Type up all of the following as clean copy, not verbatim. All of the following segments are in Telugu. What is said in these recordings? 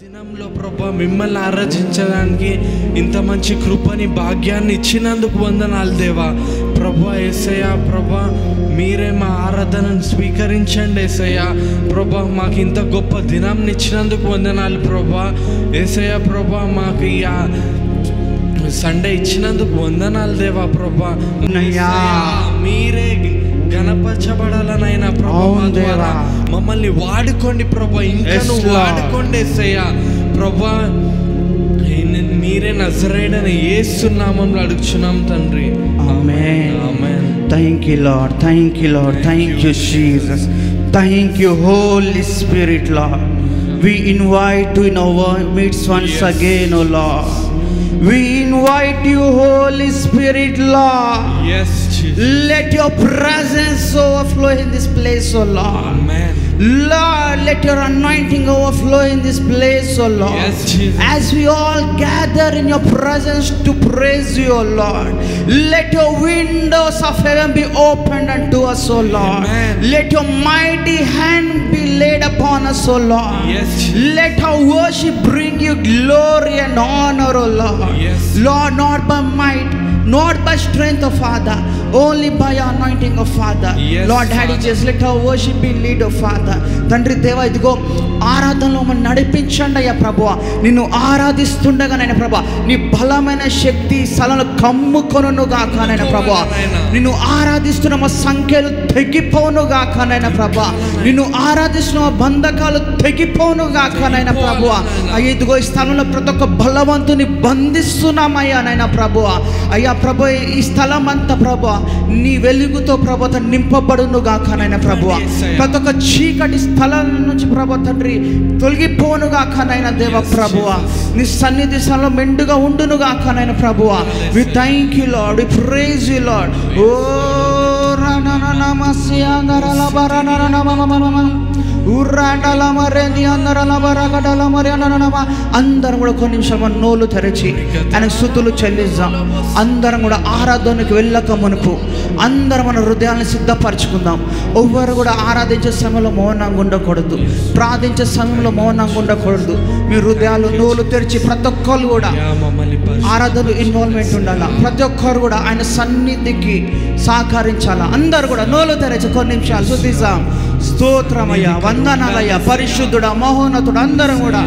దినంలో ప్రభా మిమ్మల్ని ఆరాధించడానికి ఇంత మంచి కృపని భాగ్యాన్ని ఇచ్చినందుకు వందనాలు దేవా. ప్రభా యేసయ్యా, ప్రభా మీరే మా ఆరాధనను స్వీకరించండి యేసయ్యా. ప్రభా మాకు ఇంత గొప్ప దినాన్ని ఇచ్చినందుకు వందనాలు ప్రభా యేసయ్యా. ప్రభా మాకు ఈ సండే ఇచ్చినందుకు వందనాలు దేవా. ప్రభా మీరే గణపరచబడాలనైనా ప్రభా ద్వారా మమ్మల్ని వాడుకోండి ప్రభా. ఇంకా నువ్వు వాడుకోండి యేసయ్యా. ప్రభా మీరే నజరేయుడైన యేసు నామములో అడుగుచున్నాం తండ్రి. ఆమేన్. ఆమేన్. Thank you Lord, thank you Lord, thank you Jesus, thank you Holy Spirit Lord. We invite you in our midst once again, O Lord. We invite you Holy Spirit Lord. Yes Jesus. Let your presence overflow in this place, O Lord. Amen. Lord, let your anointing overflow in this place, O Lord. Yes, Jesus. As we all gather in your presence to praise you, O Lord, let your windows of heaven be opened unto us, O Lord. Amen. Let your mighty hand be laid upon us, O Lord. Yes, Jesus. Let our worship bring you glory and honor, O Lord. Yes. Lord, not by might, not by strength of Father, only by your anointing of Father. Yes, Lord, Daddy, Father. just let our worship be lead of Father. తండ్రి దేవా, ఇదిగో ఆరాధనలో మనం నడిపించండి అయ్యా ప్రభువా. నిన్ను ఆరాధిస్తుండగా నైనా ప్రభువా నీ బలమైన శక్తి స్థలంలో కమ్ముకొనును గాక నైనా ప్రభువా. నిన్ను ఆరాధిస్తున్న మా సంఖ్యలు తెగిపోను గాక నైనా ప్రభువా. నిన్ను ఆరాధిస్తున్న మా బంధకాలు తెగిపోను గాక నైనా ప్రభువా. అయ్యా ఇదిగో ఈ స్థలంలో ప్రతి ఒక్క బలవంతుని బంధిస్తున్నామయ్యా నైనా ప్రభువా. అయ్యా ప్రభు, ఈ స్థలం అంతా ప్రభువా నీ వెలుగుతో ప్రభువా నింపబడును గాక నైనా ప్రభువా. ప్రతి ఒక్క చీకటి స్థలం నుంచి ప్రభు తండ్రి తొలగిపోను గాక నైనా దేవ ప్రభువా. నీ సన్నిధి స్థలంలో మెండుగా ఉండును గాక నైనా ప్రభువా. We thank you Lord, we praise you Lord. ఓ అందరం కూడా కొన్ని నిమిషాలు మన నోలు తెరచి ఆయనకు స్తుతులు చెల్లిద్దాం. అందరం కూడా ఆరాధనకు వెళ్ళక మునుపు అందరం మన హృదయాలను సిద్ధపరచుకుందాం. ఎవ్వరు కూడా ఆరాధించే సమయంలో మౌనంగా ఉండకూడదు, ప్రార్థించే సమయంలో మౌనంగా ఉండకూడదు. మీ హృదయాలు నోలు తెరిచి ప్రతి ఒక్కరు కూడా ఆరాధనలో ఇన్వాల్వ్మెంట్ ఉండాలా. ప్రతి ఒక్కరు కూడా ఆయన సన్నిధికి సహకరించాలా. అందరు కూడా నోలు తెరచి కొన్ని నిమిషాలు స్తుతిద్దాం. స్తోత్రమయ్యా, వందనాలయ్యా, పరిశుద్ధుడా, మహోన్నతుడు. అందరం కూడా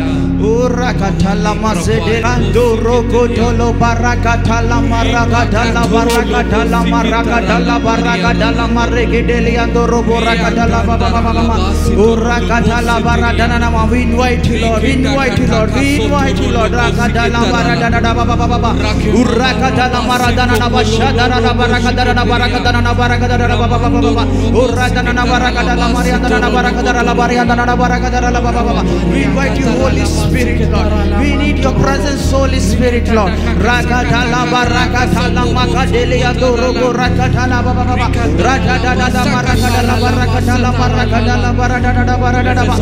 we invite you Holy Spirit Lord. We need your presence Holy Spirit Lord. Rakatala barakatala makadelia dorogo rakatala baba baba rakatala barakatala barakatala barakatala barakatala barakatala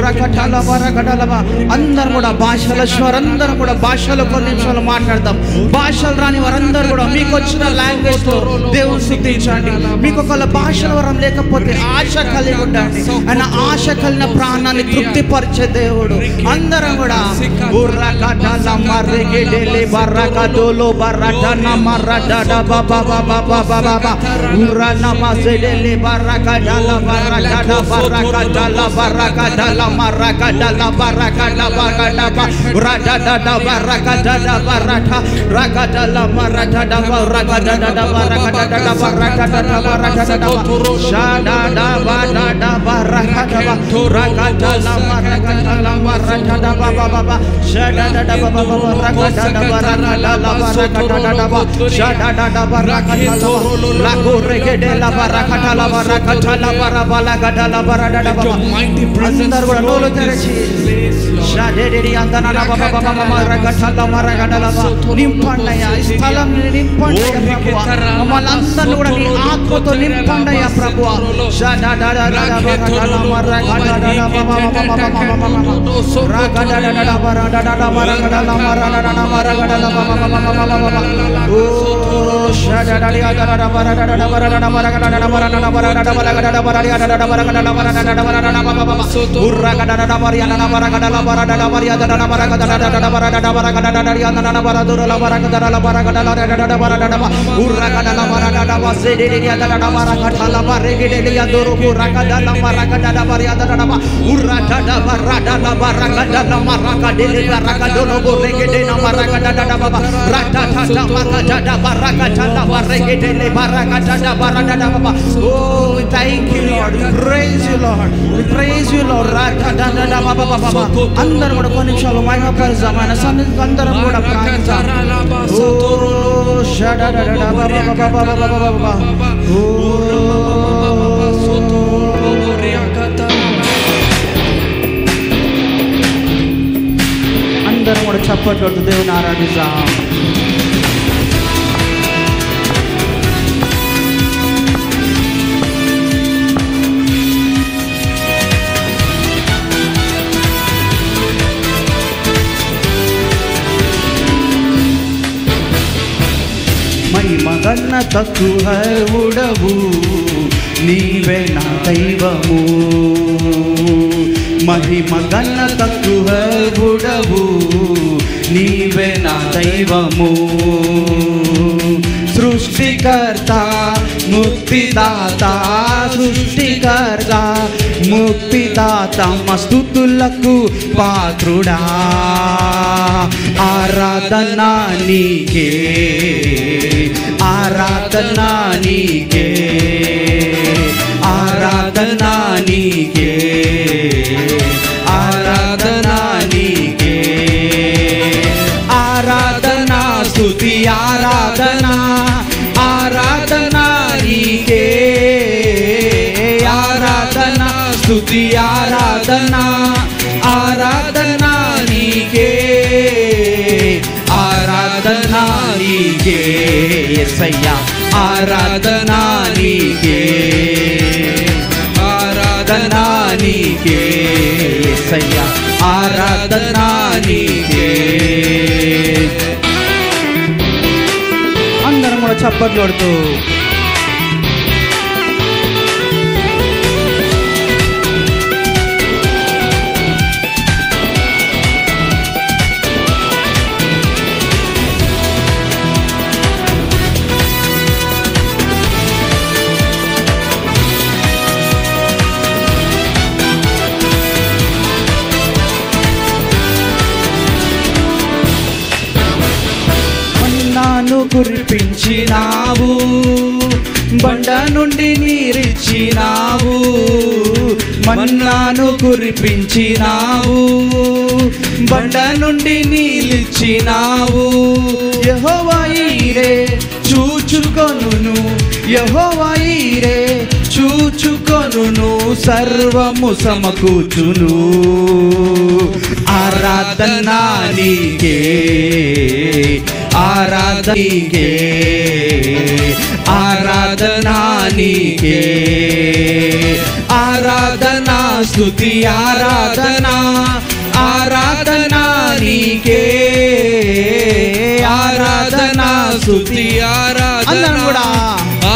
rakatala barakatala baba. అందరూ కూడా భాషల స్వరందరూ కూడా భాషలో కొన్ని నిమిషాలు మాట్లాడదాం. భాషలు రాని వారందరూ కూడా మీకు వచ్చిన లాంగ్వేజ్ లో దేవుని స్తుతించండి. మీకు ఒకవేళ భాషల వరం లేకపోతే ఆశ కలిగి ఉండండి. ఆయన ఆశ కలిగిన ప్రాణాన్ని తృప్తిపరిచే దేవుడు. అందరం కూడా ఉర్రకటల మర్రెగెడెలే బర్రకడోలో బర్రటన మర్రడడ బాబా బాబా బాబా బాబా ఉర్రన మజెడెలే బర్రకడల బర్రకడ బర్రకడల బర్రకడల మర్రకడల బర్రకడ బర్రకడ ఉర్రడడ బర్రకడల బర్రట రకడల మర్రడడ బర్రకడడ బర్రకడడ బర్రకడడ బర్రకడడ షాడడ బడడ బర్రకడల రకడల మర్రకడల బర్రకడ బాబా బాబా షాడడ బాబా బాబా రకడడ బర్రకడల బర్రకడడ బాబా షాడడ బర్రకడల లగోరెగెడల బర్రకడల బర్రకడల బర్రబలగడల బర్రడడ బాబా. అందరూ కూడా నోలు తెరచి షాడెడి అందనన బాబా బాబా మర్రకడల మర్రకడల నింపండయ్యా. ఈ స్థలం నింపండయ్యా ప్రభువా. మమ్మల్ని అందరినీ కూడా నీ ఆత్మతో నింపండయ్యా ప్రభువా. షాడడ బర్రకడల మర్రకడల బాబా బాబా రకడడ బర్రకడల మర్రకడల మర్రకడల మర్రకడల బాబా బాబా బాబా ఓ షాడడ బర్రకడల మర్రకడల మర్రకడల మర్రకడల మర్రకడల మర్రకడల మర్రకడల బాబా బాబా ఉర్రకడల మర్రకడల మర్రకడల Oh, thank you, Lord. We praise you, Lord. We praise you, Lord. అందరం కూడా కొన్ని నిమిషాలు మహిమపరుద్దాం. ఆయన సన్నిధికి అందరం కూడా ప్రార్థిద్దాం. అందరం కూడా చప్పట్లు కొడుతూ దేవుని ఆరాధిద్దాం. మహిమగన్న తక్కువ ఉడవు నీవే నా దైవము. మహిమగన్న తక్కువ ఉడవు నీవే నా దైవము. సృష్టికర్త ముక్తిదాత సృష్టికర్త ముక్తిదాత స్తుతులకు పాత్రుడా. ఆరాధనా నీకే ఆరాధనా నీకే ఆరాధనా నీకే ఆరాధనా నీకే ఆరాధనా స్తుతి ఆరాధనా ఆరాధనా నీకే ఆరాధనా స్తుతి ఆరాధనా ఆరాధనా నీకే ఆరాధనా నీకే యేసయ్యా ఆరాధనా నీకే ఆరాధనా నీకే యేసయ్యా ఆరాధనా నీకే. అందరం కూడా చప్పట్లు కొడుతూ కురిపించినావు బండ నుండి నీరిచ్చినావు. మన్నాను కురిపించినావు బండ నుండి నీలిచ్చినావు. యెహోవా ఈరే చూచుకొనును యెహోవా ఈరే చూచుకొనును సర్వము సమకూర్చును. ఆరాధనా నీకే ఆరాధనా నీకే ఆరాధనా నీకే ఆరాధనా స్తుతి ఆరాధనా ఆరాధనా నీకే ఆరాధనా స్తుతి ఆరాధనా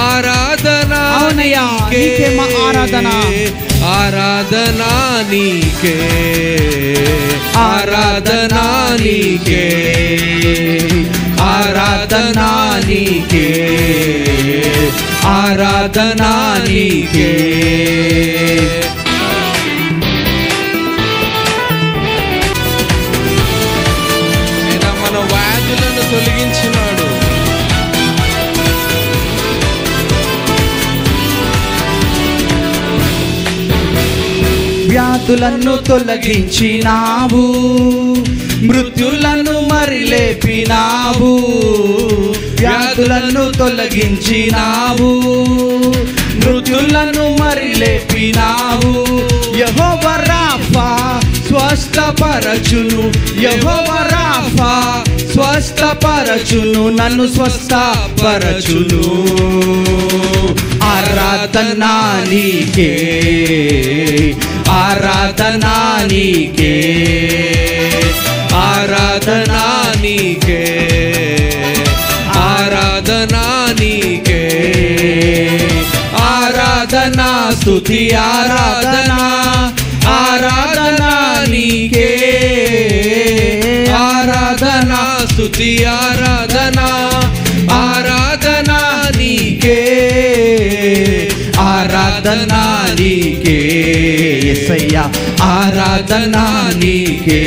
ఆరాధనా నీకే మా ఆరాధన ఆరాధనా నీకే ఆరాధనా నీకే ఆరాధనా నీకే ఆరాధనా నీకే. మన వ్యాధులను తొలగించినాడు. వ్యాధులను తొలగించినావు మృత్యులను మరి లేపినావు. వ్యాధులను తొలగించినావు మృత్యులను మరి లేపినావు. యెహోవా రాఫా స్వస్థపరచును యెహోవా రాఫా స్వస్థపరచును నన్ను స్వస్థపరచును. ఆరాధనా నీకే ఆరాధనా నీకే ఆరాధనా నీకే ఆరాధనా నీకే ఆరాధనా స్తుతి ఆరాధనా ఆరాధనా నీకే స్తుతి ఆరాధన ఆరాధన నీకే ఆరాధన నీకే యేసయ్యా ఆరాధన నీకే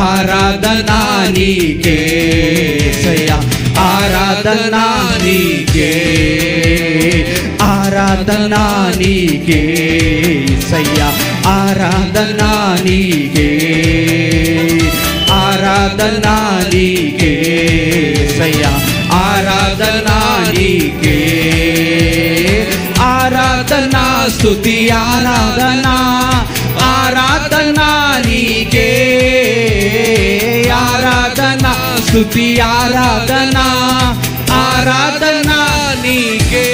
ఆరాధన నీకే యేసయ్యా ఆరాధన నీకే ఆరాధన నీకే యేసయ్యా ఆరాధన నీకే ఆరాధన నీకే యేసయ్యా ఆరాధన నీకే ఆరాధన స్తుతి ఆరాధన ఆరాధన నీకే ఆరాధన స్తుతి ఆరాధన ఆరాధన నీకే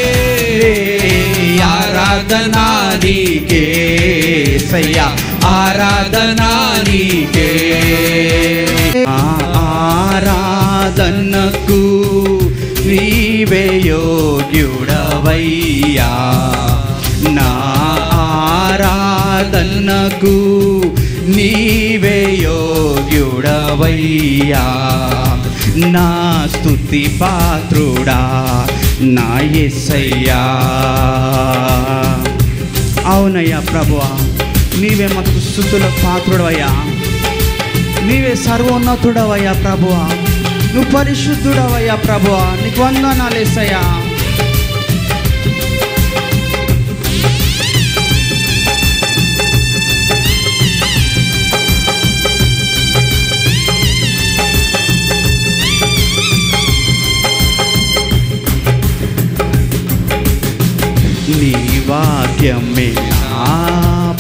ఆరాధన నీకే యేసయ్యా ఆరాధన నీకే ఆరాధనకు నీవే యోగ్యుడవయ్యా నా ఆరాధనకు నీవే యోగ్యుడవయ్యా నా స్తుతి పాత్రుడా నా యేసయ్యా అవునయ్యా ప్రభువా నీవే మాకు స్తుతుల పాత్రుడవయ్యా నీవే సర్వోన్నతుడవయ్యా ప్రభువా నువ్వు పరిశుద్ధుడవయ్యా ప్రభువా నీకు వందనాలు యేసయ్యా నీ వాక్యమే నా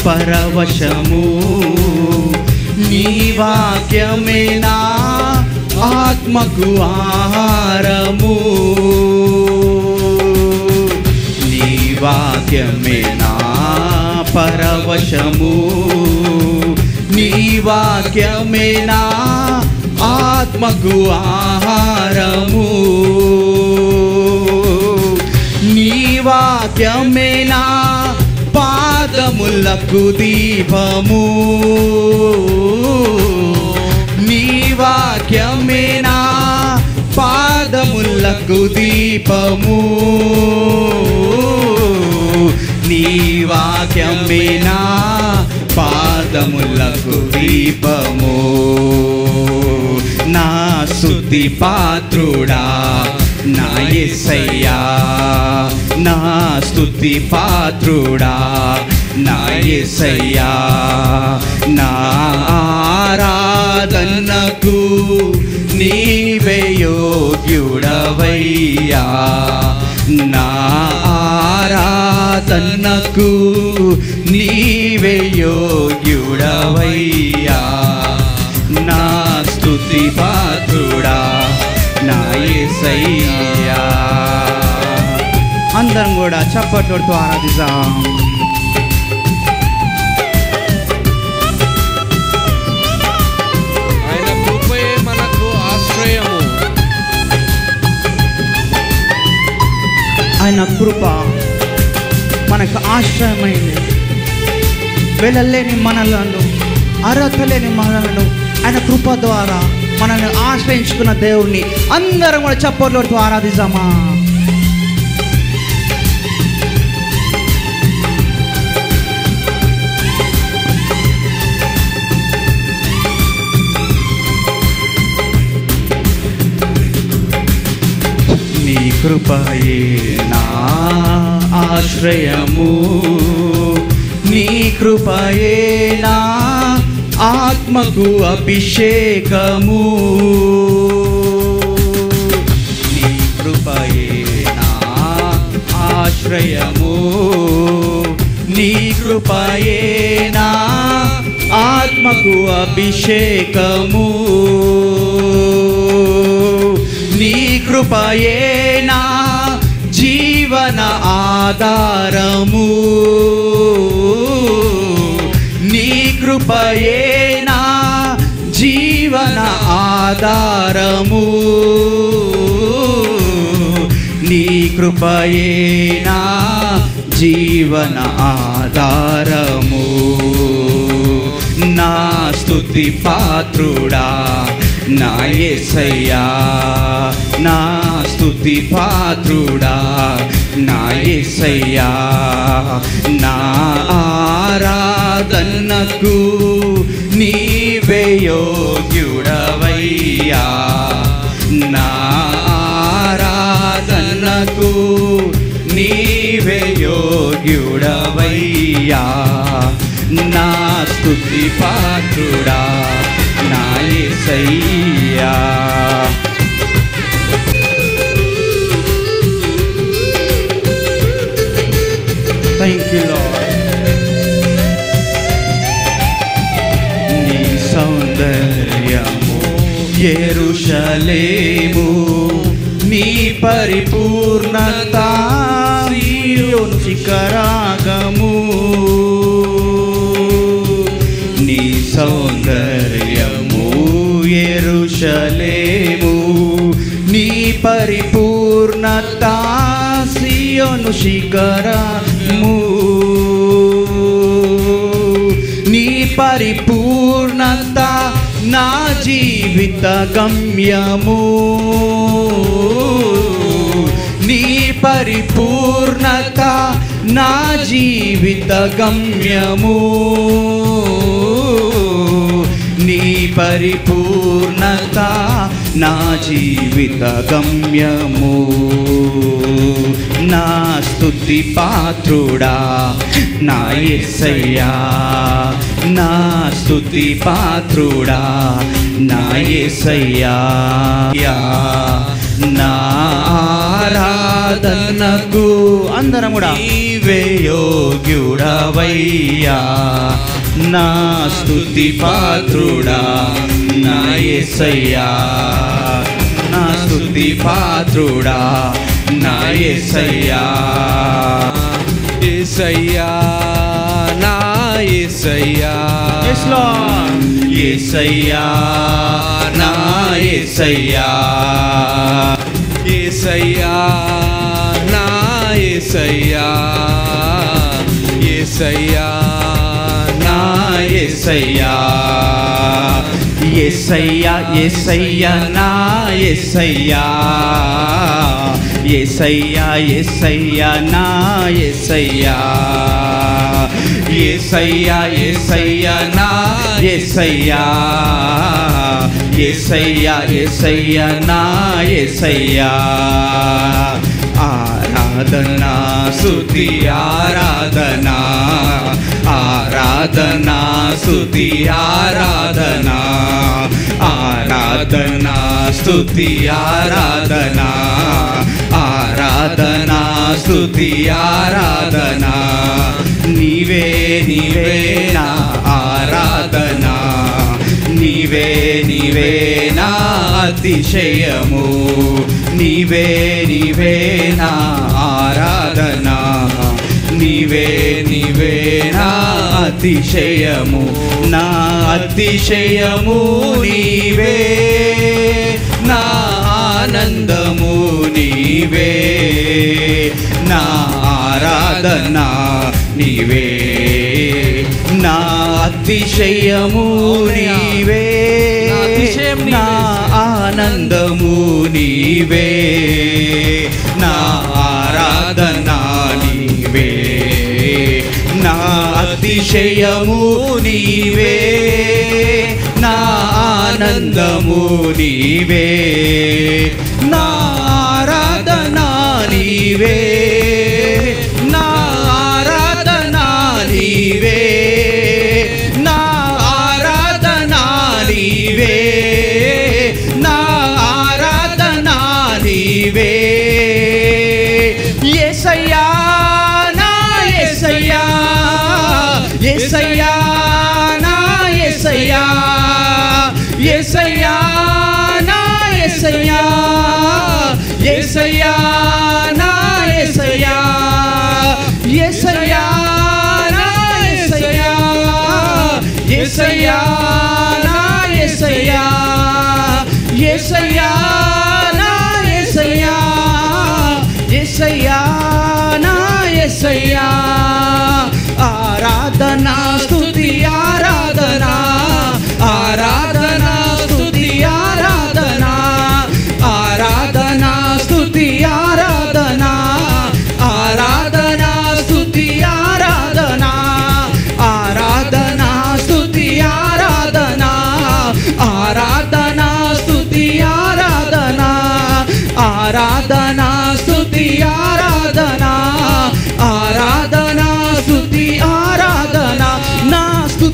పరవశము నీ వాక్యమే నా ఆత్మకు ఆహారము నీ వాక్యమే నా పరవశము నీ వాక్యమే నా ఆత్మకు ఆహారము నీ వాక్యమే నా పాదములకు దీపము నీ వాక్యమే నా పాదములకు దీపము నీ వాక్యమే నా పాదములకు దీపము నా స్తుతి పాత్రుడా నా యేసయ్యా నా స్తుతి పాత్రుడా నా యేసయ్యా నా ఆరాధనకు నీవే యోగ్యుడవయ్యా నా ఆరాధనకు నీవే యోగ్యుడవయ్యా నా స్తుతి పాత్రుడా నా యేసయ్యా అందరం కూడా చప్పట్లతో ఆరాధిద్దాం ఆయన కృపయే మనకు ఆశ్రయము ఆయన కృప మనకు ఆశ్రయమైంది వెళ్ళలేని మనలను అర్హత లేని మనలను ఆయన కృప ద్వారా మనల్ని ఆశ్రయించుకున్న దేవుణ్ణి అందరం కూడా చప్పట్లతో ఆరాధిద్దామా నీ కృపయే నా ఆశ్రయము నీ కృపయే నా ఆత్మకు అభిషేకము నీ కృపయే నా ఆశ్రయము నీ కృపయే నా ఆత్మకు అభిషేకము నీ కృపయే నా జీవన ఆధారము నీ కృపయే నా జీవన ఆధారము నీ కృపయే నా జీవన ఆధారము నా స్తుతి పాత్రుడా నా యేసయ్యా నా స్తుతి పాత్రుడా నా యేసయ్యా నా ఆరాధనకు నీవే యోగ్యుడవయ్యా నా ఆరాధనకు నీవే యోగ్యుడవయ్యా నా స్తుతి పాత్రుడా నా యేసయ్యా Thank you, Lord. నీ సౌందర్యము యెరూషలేము నీ పరిపూర్ణత సీయోను శిఖరాగము నీ సౌందర్యము యెరూషలేము నీ పరిపూర్ణత సీయోను శిఖరము నీ పరిపూర్ణత నా జీవిత గమ్యము నీ పరిపూర్ణత నా జీవిత గమ్యము నీ పరిపూర్ణత నా జీవిత గమ్యము నా స్తుతి పాత్రుడా నా యేసయ్యా నా స్తుతి పాత్రుడా నా యేసయ్యా నా ఆరాధనకు అందరం కూడా నీవే యోగ్యుడవయ్యా నా స్తుతి పాత్రుడా నా యేసయ్యా నా స్తుతి పాత్రుడా నా యేసయ్యా యేసయ్యా నా యేసయ్యా yes Lord యేసయ్యా నా యేసయ్యా యేసయ్యా నా యేసయ్యా యేసయ్యా నా యేసయ్యా యేసయ్యా యేసయ్యా నా యేసయ్యా యేసయ్యా యేసయ్యా నా యేసయ్యా యేసయ్యా యేసయ్యా నా యేసయ్యా యేసయ్యా యేసయ్యా నా యేసయ్యా ఆరాధనా స్తుతి ఆరాధనా ఆరాధనా స్తుతి ఆరాధనా ఆరాధనా స్తుతి ఆరాధనా ఆరాధనా స్తుతి ఆరాధనా నీవే నీవే నా ఆరాధనా నీవే నీవే నా అతిశయము నీవే నీవే నా ఆరాధనా నీవే నీవే నా అతిశయము నా అతిశయము నీవే నా ఆనందము నీవే నా ఆరాధనా నీవే నా అతిశయము నీవే నా ఆనందము నీవే నా ఆరాధనా నీవే నా అతిశయము నీవే నా ఆనందము నీవే నా ఆరాధనా నీవే నా ఆరాధనా నీవే నా ఆరాధనా నీవే నా ఆరాధనా నీవే యేసయ్యా నా యేసయ్యా యేసయ్యా నా యేసయ్యా యేసయ్యా నా యేసయ్యా యేసయ్యా నా యేసయ్యా యేసయ్యా నా యేసయ్యా యేసయ్యా నా యేసయ్యా యేసయ్యా నా యేసయ్యా యేసయ్యా నా యేసయ్యా ఆరాధనా స్తుతి ఆరాధనా ఆరాధనా స్తుతి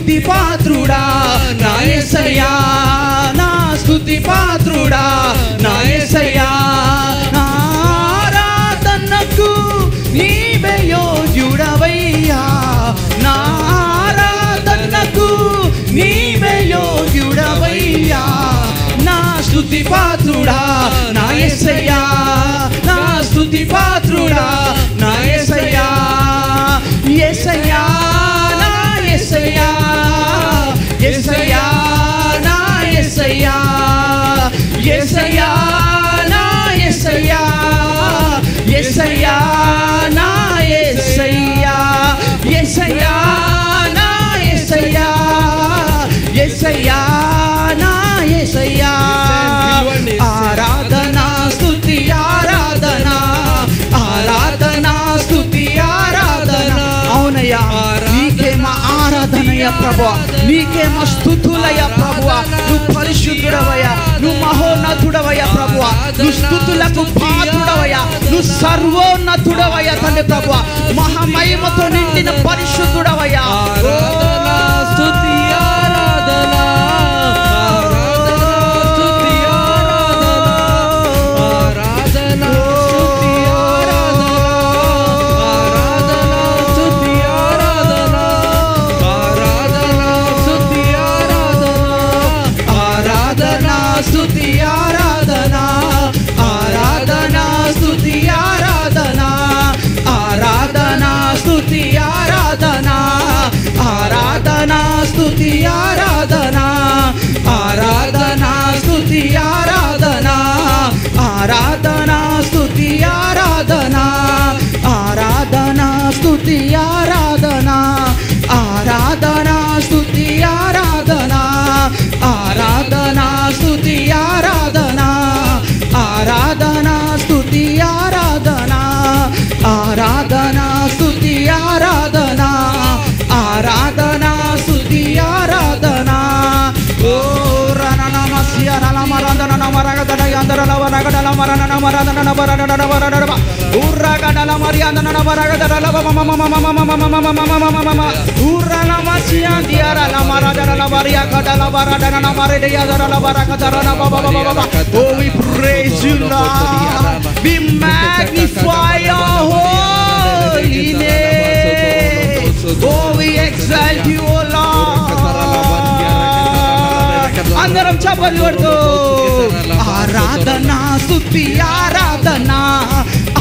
స్తుతి పాత్రుడా నా యేసయ్యా, నా స్తుతి పాత్రుడా నా యేసయ్యా, నా ఆరాధనకు నీవే యోగ్యుడవయ్యా, నా ఆరాధనకు నీవే యోగ్యుడవయ్యా, నా స్తుతి పాత్రుడా నా యేసయ్యా, నా స్తుతి పాత్రుడా నా యేసయ్యా, యేసయ్యా నా యేసయ్యా, యేసయ్యా నా యేసయ్యా, యేసయ్యా నా యేసయ్యా, యేసయ్యా నా యేసయ్యా, యేసయ్యా నా యేసయ్యా, యేసయ్యా నా యేసయ్యా, ఆరాధనా స్తుతి ఆరాధనా, ఆరాధనా స్తుతి ఆరాధనా. అవునయ్యా, నీకే మా ఆరాధనయ్యా ప్రభువా, నీకే మా స్తుతులయ్యా ప్రభువా, నువ్వు పరిశుద్ధుడవయ్యా, నువ్వు మహోన్నతుడవయ్యా ప్రభువా, నువ్వు స్తుతులకు పాత్రుడవయ్యా, నువ్వు సర్వోన్నతుడవయ్యా తండ్రి ప్రభువా, మహామహిమతో నిండిన పరిశుద్ధుడవయ్యా. స్తుతి ఆరాధనా, స్తుతి ఆరాధనా, స్తుతి ఆరాధనా, ఆరాధనా స్తుతి ఆరాధనా, స్తుతి ఆరాధనా, ఆరాధనా స్తుతి ఆరాధనా, ఆరాధనా స్తుతి ఆరాధనా, ఆరాధనా స్తుతి ఆరాధనా, ఆరాధనా స్తుతి ఆరాధనా, ఆరాధనా స్తుతి ఆరాధనా, ఆరాధనా స్తుతి ఆరాధనా, ఆరాధనా స్తుతి ఆరాధనా, ఆరాధనా స్తుతి ఆరాధనా, ఆరాధనా స్తుతి ఆరాధనా, ఆరాధనా స్తుతి ఆరాధనా, ఆరాధనా స్తుతి ఆరాధనా. ఓ రణనమస్య నలమరందన నమరగదన యందరల వరగదల మరన నమరదన నమరన నమరన ఉర్రగదల మరియందన నమరగదల మమమమమమమమమమమమమమమమ ఉర్రనమస్య దియరల మరదల మరియగదల వరదన నమరదయదల వరగదల నమమమమమమ. Oh, we praise you, Lord. We magnify your holy name. Oh, we exalt you, O Lord. అందరం చప్పట్లు కొడుతూ ఆరాధనా స్తుతి ఆరాధనా,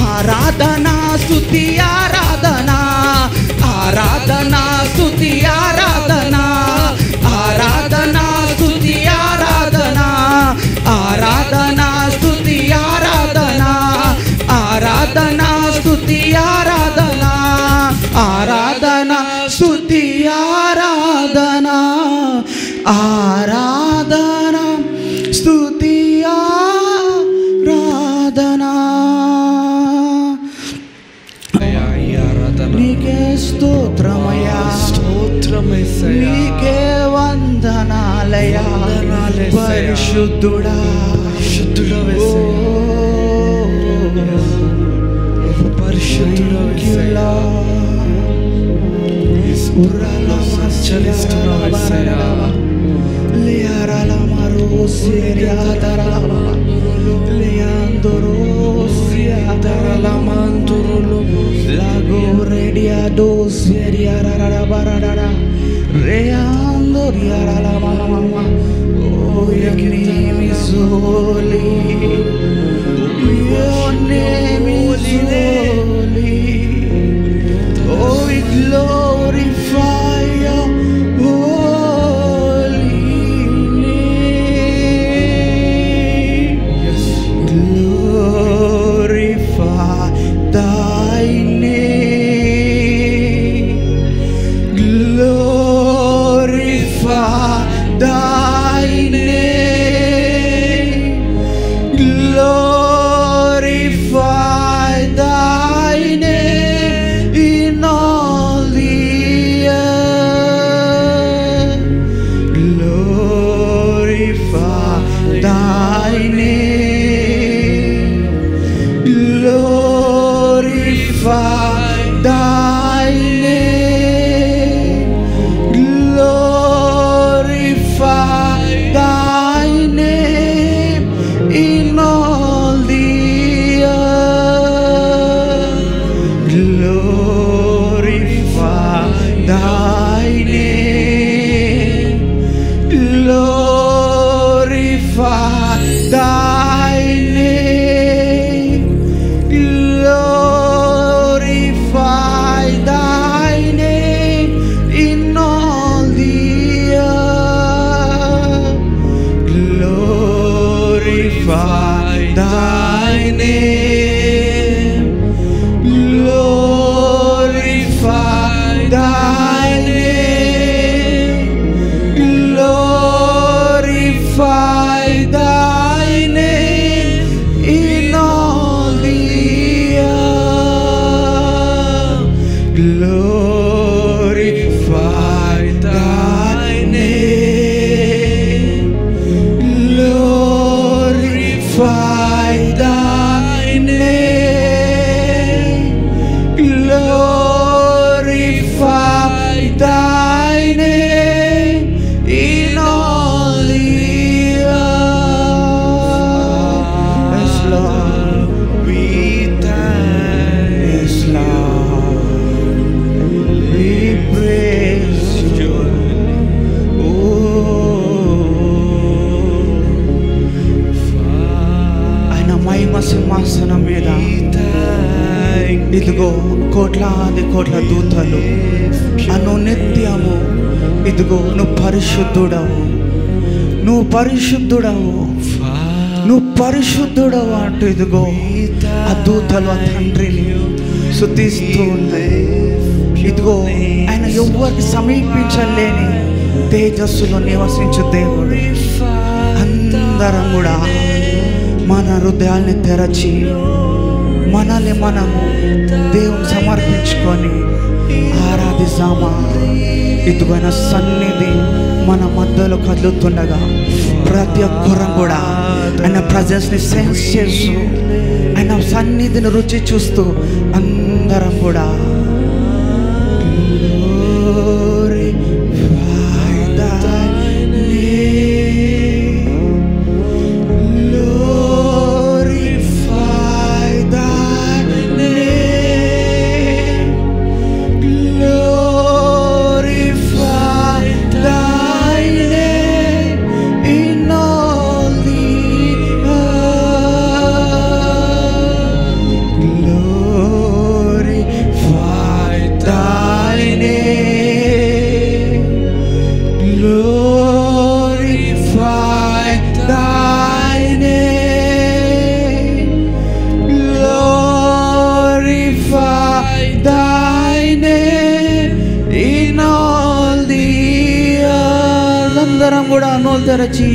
ఆరాధనా స్తుతి ఆరాధనా, ఆరాధనా స్తుతి ఆరాధనా, ఆరాధనా స్తుతి ఆరాధనా, ఆరాధనా స్తుతి ఆరాధనా, ఆరాధనా స్తుతి ఆరాధనా, ఆరాధనా స్తుతి ఆరాధనా, ఆరాధనా స్తుతి ఆరాధనా. నీకే స్తోత్రమయ్యా, స్తోత్రమేసయ్యా, నీకే వందనాలయ్యా, పరిశుద్ధుడా, పరిశుద్ధుడా పరిశుద్ధుడా Oh, your name is holy. Your name is holy. Oh, we glorify your holy name. Yes. Glorify thy name. Glorify thy name. Glorify thy name in all the earth. Glorify thy name. Glorify thy name. Glorify glorify thy name, glorify thy name, glorify thy name in all the earth, glorify thy name, glorify thy name, glorify thy name in all the earth. Yes, Lord, we thank. Yes, Lord, we praise you. ఆయన మహిమ సింహాసనం మీద ఇదిగో కోట్లాది కోట్ల దూతలు అనునిత్యము ఇదిగో నువ్వు పరిశుద్ధుడవు, నువ్వు పరిశుద్ధుడవు, నువ్వు పరిశుద్ధుడవు అంటూ ఇదిగో ఆ దూతలు ఆ తండ్రిని స్తుతిస్తూ ఉన్నాయి. ఇదిగో ఆయన ఎవ్వరికి సమీపించలేని తేజస్సులో నివసించు దేవుడు. అందరం కూడా మన హృదయాల్ని తెరచి మనల్ని మనము దేవుని సమర్పించుకొని ఆరాధిస్తామా. ఇదిగైన సన్నిధి మన మధ్యలో కదులుతుండగా ప్రతి ఒక్కరం కూడా ఆయన ప్రజెన్స్ని సెన్స్ చేస్తూ ఆయన సన్నిధిని రుచి చూస్తూ అందరం కూడా తెరచి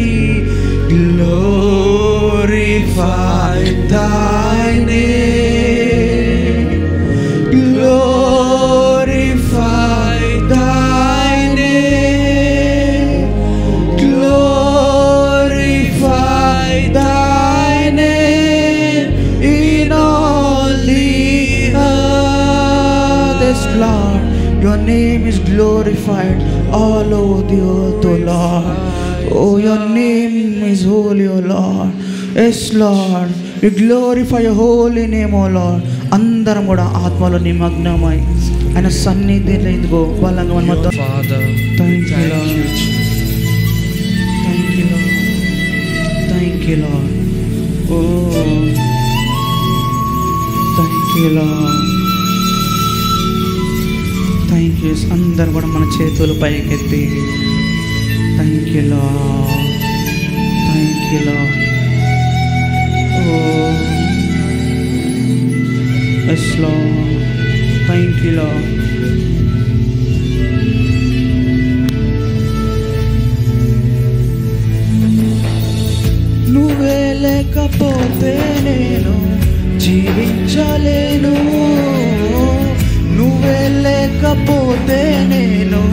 glorify thy name, glorify thy name, glorify thy name in all the earth. Yes, Lord, your name is glorified all over the earth, O Lord. Oh, your name is holy, O Lord. Yes, Lord, we glorify your holy name, O Lord. అందరం కూడా ఆత్మలో నిమగ్నమై ఆయన సన్నిధిలో ఇదిగో బలంగా మన మధ్య. Thank you Lord, thank you Lord, thank you Lord. Oh thank you Lord, thank you. అందరు కూడా మన చేతులు పైకెత్తి thank you Lord, thank you Lord. Oh yes Lord, thank you Lord. నువ్వే లేకపోతే నేను జీవించలేను, నువ్వే లేకపోతే నేను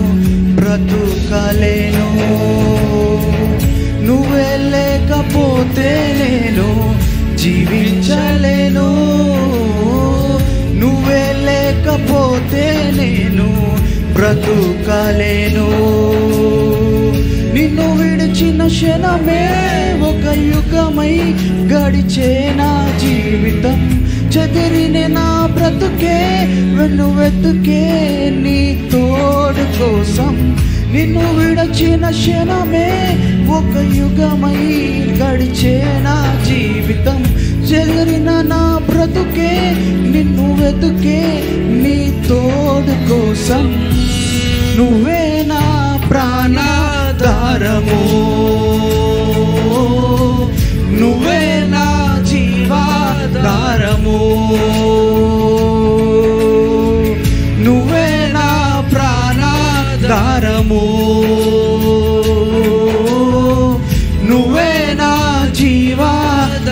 బ్రతుకలేను, నువ్వే లేకపోతే నేను జీవించలేను, నువ్వే లేకపోతే నేను బ్రతుకలేను. నిన్ను విడిచిన క్షణమే ఒక యుగమై గడిచే నా జీవితం, చెదిరిన నా బ్రతుకే వెన్ను వెతుకే నీ తోడు కోసం. నిన్ను విడచిన క్షణమే ఒక యుగమై గడిచే నా జీవితం, చెదిరిన నా బ్రతుకే నిన్ను వెతుకే నీ తోడు కోసం. నువ్వే నా ప్రాణాధారము, నువ్వే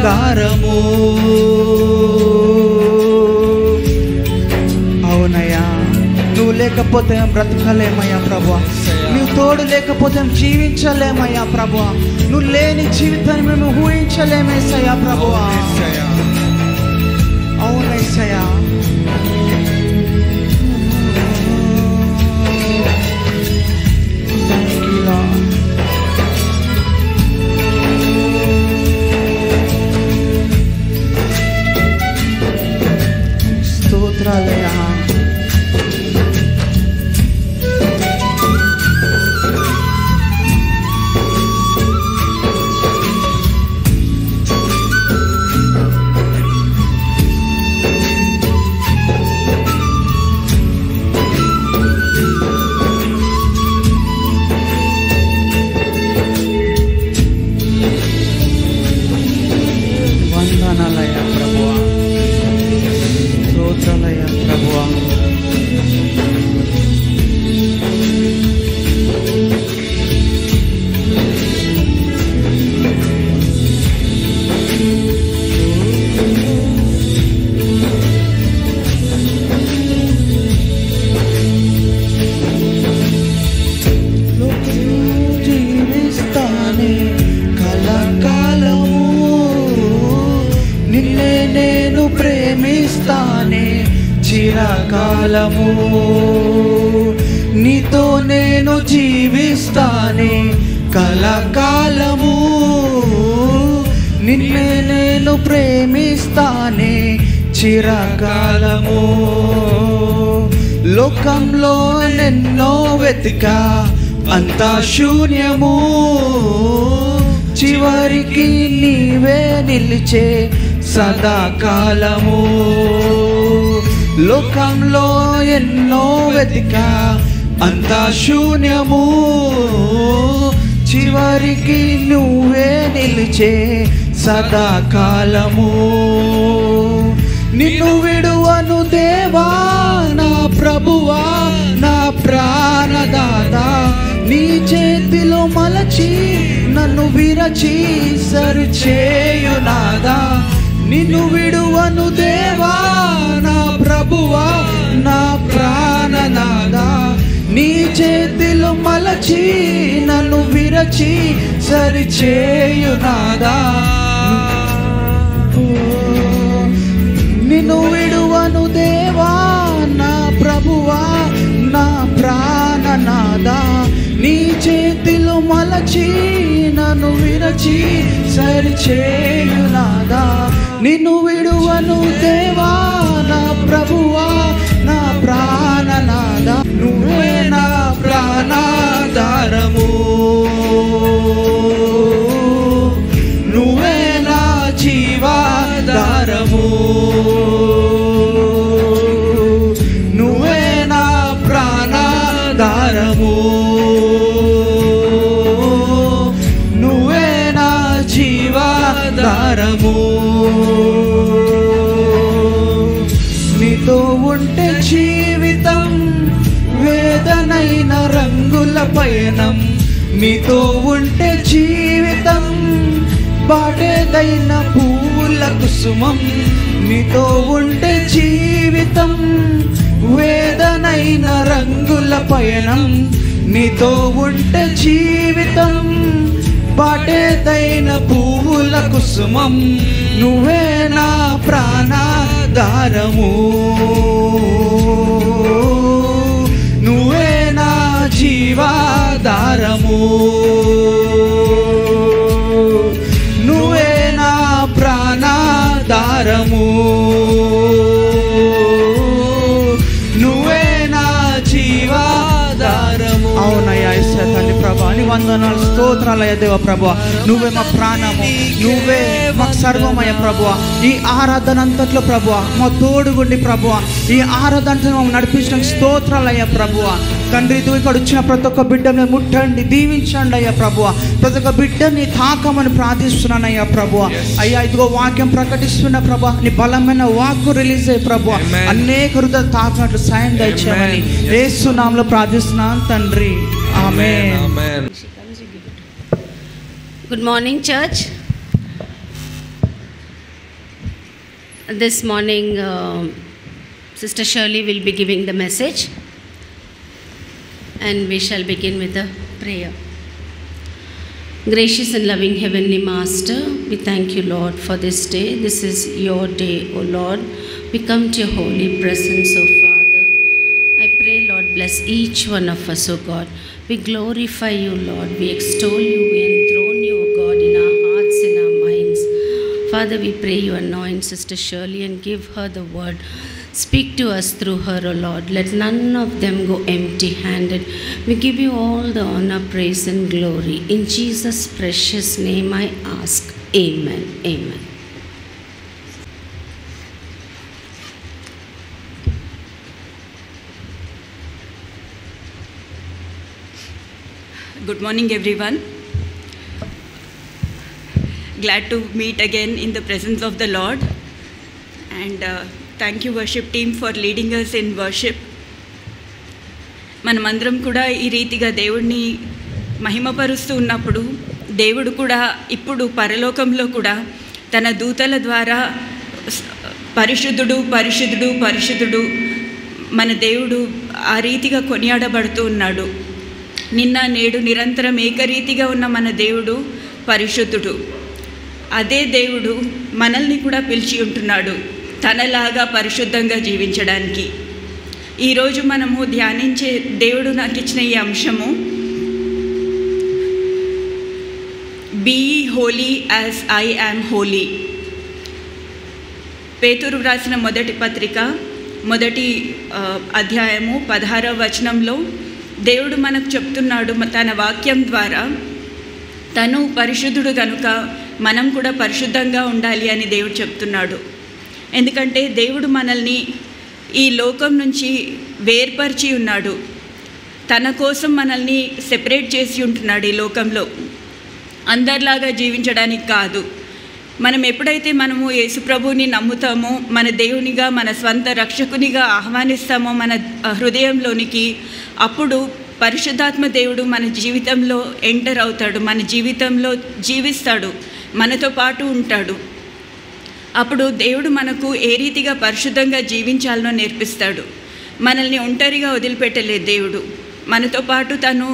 ఆకారము. అవునయ్యా, నువ్వు లేకపోతే బ్రతకలేమయ్యా ప్రభువా, నువ్వు తోడు లేకపోతే జీవించలేమయ్యా ప్రభువా, నువ్వు లేని జీవితాన్ని మేము ఊహించలేమేసయ్యా ప్రభువా. అవునయ్యా, స్తోత్రాలయ్యా. వందనాలయ్యా ప్రభువా, స్తోత్రాలయ్యా ప్రభువా. జీవిస్తానే కలకాలము, నిన్నే నేను ప్రేమిస్తానే చిరకాలము, నీతో నేను జీవిస్తానే కలకాలము, నిన్నే నేను ప్రేమిస్తానే చిరకాలము. లోకంలో నిన్నో వెతికా అంతా శూన్యము, చివరికి నీవే నిలిచే సదాకాలము. లోకంలో ఎన్నో వెతికా అంతా శూన్యము, చివరికి నువ్వే నిలిచే సదాకాలము. నిన్ను విడువను దేవా నా ప్రభువా, నా ప్రాణదాత, నీ చేతిలో మలచి నన్ను విరచి సరిచేయునాదా. నిన్ను విడువను దేవా నా ప్రభువా, నా ప్రాణనాదా, నీ చేతిలో మలచి నన్ను విరచి సరిచేయునాదా. నిన్ను విడువను దేవా నా ప్రభువా, నా ప్రాణనాదా, నీ చేతిలో మలచి నన్ను విరచి సరిచేయునాదా. నిన్ను విడువను దేవా నా ప్రభువా, నా ప్రాణనాదా, నువ్వే నా ప్రాణాధారము, నువ్వే నా జీవాధారము, నువ్వే నా ప్రాణాధారము, నువ్వే నా జీవాధారము. నీతో ఉంటే జీవితం వేదనైన రంగుల పయనం, నీతో ఉంటే జీవితం బాడేదైన పూల కుసుమం, నీతో ఉంటే జీవితం వేదనైన రంగుల పయనం, నీతో ఉంటే జీవితం బాడేదైన పూల కుసుమం, నువ్వే నా ప్రాణాధారము, నువ్వే నా జీవాధారము, నువ్వే నా ప్రాణాధారము, నువ్వే నా జీవాధారము. అవునయ్యా యేసయ్య తండ్రి ప్రభా, నీ వందనాలు స్తోత్రాలయ్య దేవ ప్రభా. నువ్వే మా ప్రాణము, నువ్వే మాకు సర్వమయ్య ప్రభువా. ఈ ఆరాధన అంతట్లో ప్రభువా మా తోడుగుండి ప్రభువా, ఈ ఆరాధన మమ్మల్ని నడిపించిన స్తోత్రాలయ్య ప్రభువా. తండ్రి ఇదిగో ఇక్కడ వచ్చిన ప్రతి ఒక్క బిడ్డని ముట్టండి, దీవించండి అయ్యా ప్రభువా. ప్రతి ఒక్క బిడ్డని తాకమని ప్రార్థిస్తున్నానయ్యా ప్రభువా. అయ్యా ఇదిగో వాక్యం ప్రకటిస్తున్న ప్రభా, నీ బలమైన వాక్కు రిలీజ్ అయ్యి ప్రభువా అనేక హృదయాలు తాకినట్లు సాయం దయచేయమని యేసు నామములో ప్రార్థిస్తున్నాను తండ్రి, ఆమేన్. Good morning, church. This morning, Sister Shirley will be giving the message, and we shall begin with a prayer. Gracious and loving Heavenly Master, we thank you, Lord, for this day. This is your day, O Lord. We come to your holy presence, O Father. I pray, Lord, bless each one of us, O God. We glorify you, Lord. We extol you, we enthrone you, O God, in our hearts, in our minds. Father, we pray you anoint Sister Shirley and give her the word. Speak to us through her, O Lord. Let none of them go empty-handed. We give you all the honor, praise, and glory. In Jesus' precious name I ask. Amen. Amen. Good morning, everyone. Glad to meet again in the presence of the Lord. And thank you, worship team, for leading us in worship. మనమందరం కూడా ఈ రీతిగా దేవుడిని మహిమపరుస్తూ ఉన్నప్పుడు దేవుడు కూడా ఇప్పుడు పరలోకంలో కూడా తన దూతల ద్వారా పరిశుద్ధుడు పరిశుద్ధుడు పరిశుద్ధుడు మన దేవుడు ఆ రీతిగా కొనియాడబడుతూ ఉన్నాడు. నిన్న నేడు నిరంతరం ఏకరీతిగా ఉన్న మన దేవుడు పరిశుద్ధుడు. అదే దేవుడు మనల్ని కూడా పిలిచి ఉంటున్నాడు తనలాగా పరిశుద్ధంగా జీవించడానికి. ఈరోజు మనము ధ్యానించే దేవుడు నాకు ఇచ్చిన ఈ అంశము, be holy as I am holy. పేతురు వ్రాసిన మొదటి పత్రిక మొదటి అధ్యాయము 16వ వచనంలో దేవుడు మనకు చెప్తున్నాడు తన వాక్యం ద్వారా, తను పరిశుద్ధుడు కనుక మనం కూడా పరిశుద్ధంగా ఉండాలి అని దేవుడు చెప్తున్నాడు. ఎందుకంటే దేవుడు మనల్ని ఈ లోకం నుంచి వేర్పరిచి ఉన్నాడు. తన కోసం మనల్ని సెపరేట్ చేసి ఉంటున్నాడు ఈ లోకంలో, అందరిలాగా జీవించడానికి కాదు. మనం ఎప్పుడైతే మనము యేసుప్రభుని నమ్ముతామో, మన దేవునిగా మన స్వంత రక్షకునిగా ఆహ్వానిస్తామో మన హృదయంలోనికి, అప్పుడు పరిశుద్ధాత్మ దేవుడు మన జీవితంలో ఎంటర్ అవుతాడు, మన జీవితంలో జీవిస్తాడు, మనతో పాటు ఉంటాడు. అప్పుడు దేవుడు మనకు ఏ రీతిగా పరిశుద్ధంగా జీవించాలనో నేర్పిస్తాడు. మనల్ని ఒంటరిగా వదిలిపెట్టలేదు దేవుడు. మనతో పాటు తను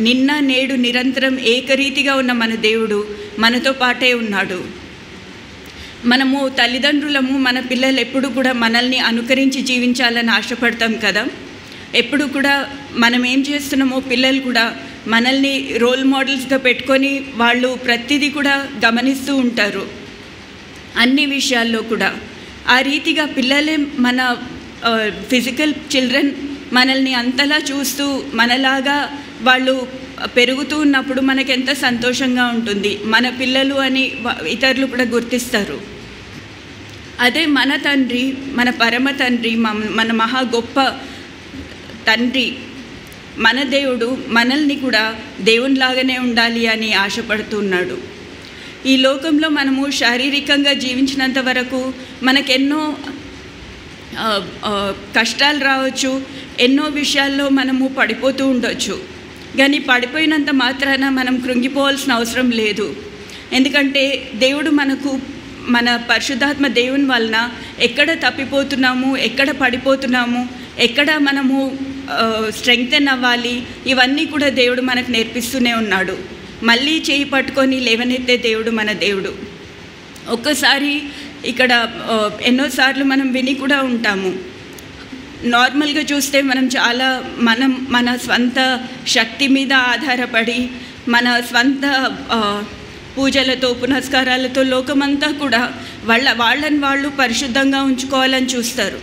నిన్న నేడు నిరంతరం ఏకరీతిగా ఉన్న మన దేవుడు మనతో పాటే ఉన్నాడు. మనము తల్లిదండ్రులము, మన పిల్లలు ఎప్పుడు కూడా మనల్ని అనుకరించి జీవించాలని ఆశపడతాం కదా. ఎప్పుడు కూడా మనం ఏం చేస్తున్నామో పిల్లలు కూడా మనల్ని రోల్ మోడల్స్గా పెట్టుకొని వాళ్ళు ప్రతిదీ కూడా గమనిస్తూ ఉంటారు, అన్ని విషయాల్లో కూడా. ఆ రీతిగా పిల్లలే మన ఫిజికల్ చిల్డ్రన్ మనల్ని అంతలా చూస్తూ మనలాగా వాళ్ళు పెరుగుతూ ఉన్నప్పుడు మనకెంత సంతోషంగా ఉంటుంది. మన పిల్లలు అని ఇతరులు కూడా గుర్తిస్తారు. అదే మన తండ్రి, మన పరమ తండ్రి, మన మహా గొప్ప తండ్రి, మన దేవుడు మనల్ని కూడా దేవునిలాగానే ఉండాలి అని ఆశపడుతున్నాడు. ఈ లోకంలో మనము శారీరకంగా జీవించినంత వరకు మనకెన్నో కష్టాలు రావచ్చు, ఎన్నో విషయాల్లో మనము పడిపోతూ ఉండొచ్చు. కానీ పడిపోయినంత మాత్రాన మనం కృంగిపోవాల్సిన అవసరం లేదు. ఎందుకంటే దేవుడు మనకు మన పరిశుద్ధాత్మ దేవుని వలన ఎక్కడ తప్పిపోతున్నాము, ఎక్కడ పడిపోతున్నాము, ఎక్కడ మనము స్ట్రెంగ్తెన్ అవ్వాలి, ఇవన్నీ కూడా దేవుడు మనకు నేర్పిస్తూనే ఉన్నాడు. మళ్ళీ చేయి పట్టుకొని లేవనెత్తే దేవుడు మన దేవుడు. ఒక్కసారి ఇక్కడ ఎన్నోసార్లు మనం విని కూడా ఉంటాము. నార్మల్గా చూస్తే మనం చాలా మన స్వంత శక్తి మీద ఆధారపడి మన స్వంత పూజలతో పునస్కారాలతో లోకమంతా కూడా వాళ్ళని వాళ్ళు పరిశుద్ధంగా ఉంచుకోవాలని చూస్తారు.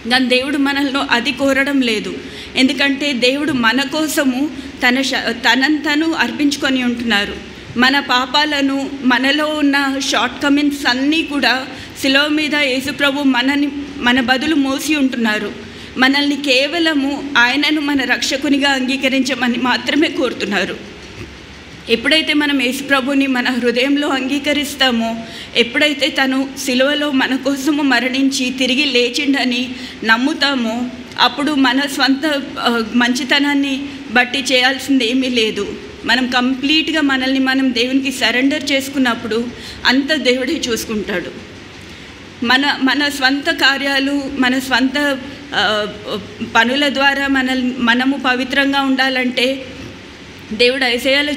కానీ దేవుడు మనల్ని అది కోరడం లేదు. ఎందుకంటే దేవుడు మన కోసము తనను తను అర్పించుకొని ఉంటున్నారు. మన పాపాలను, మనలో ఉన్న షార్ట్ కమింగ్స్ అన్నీ కూడా శిలువ మీద యేసుప్రభు మన బదులు మోసి ఉంటున్నారు. మనల్ని కేవలము ఆయనను మన రక్షకునిగా అంగీకరించమని మాత్రమే కోరుతున్నారు. ఎప్పుడైతే మనం యేసుప్రభుని మన హృదయంలో అంగీకరిస్తామో, ఎప్పుడైతే తను శిలువలో మన కోసము మరణించి తిరిగి లేచిండని నమ్ముతామో, అప్పుడు మన స్వంత మంచితనాన్ని బట్టి చేయాల్సింది ఏమీ లేదు. మనం కంప్లీట్గా మనల్ని మనం దేవునికి సరెండర్ చేసుకున్నప్పుడు అంత దేవుడే చూసుకుంటాడు. మన స్వంత కార్యాలు, మన స్వంత పనుల ద్వారా మనము పవిత్రంగా ఉండాలంటే దేవుడు యెషయాలో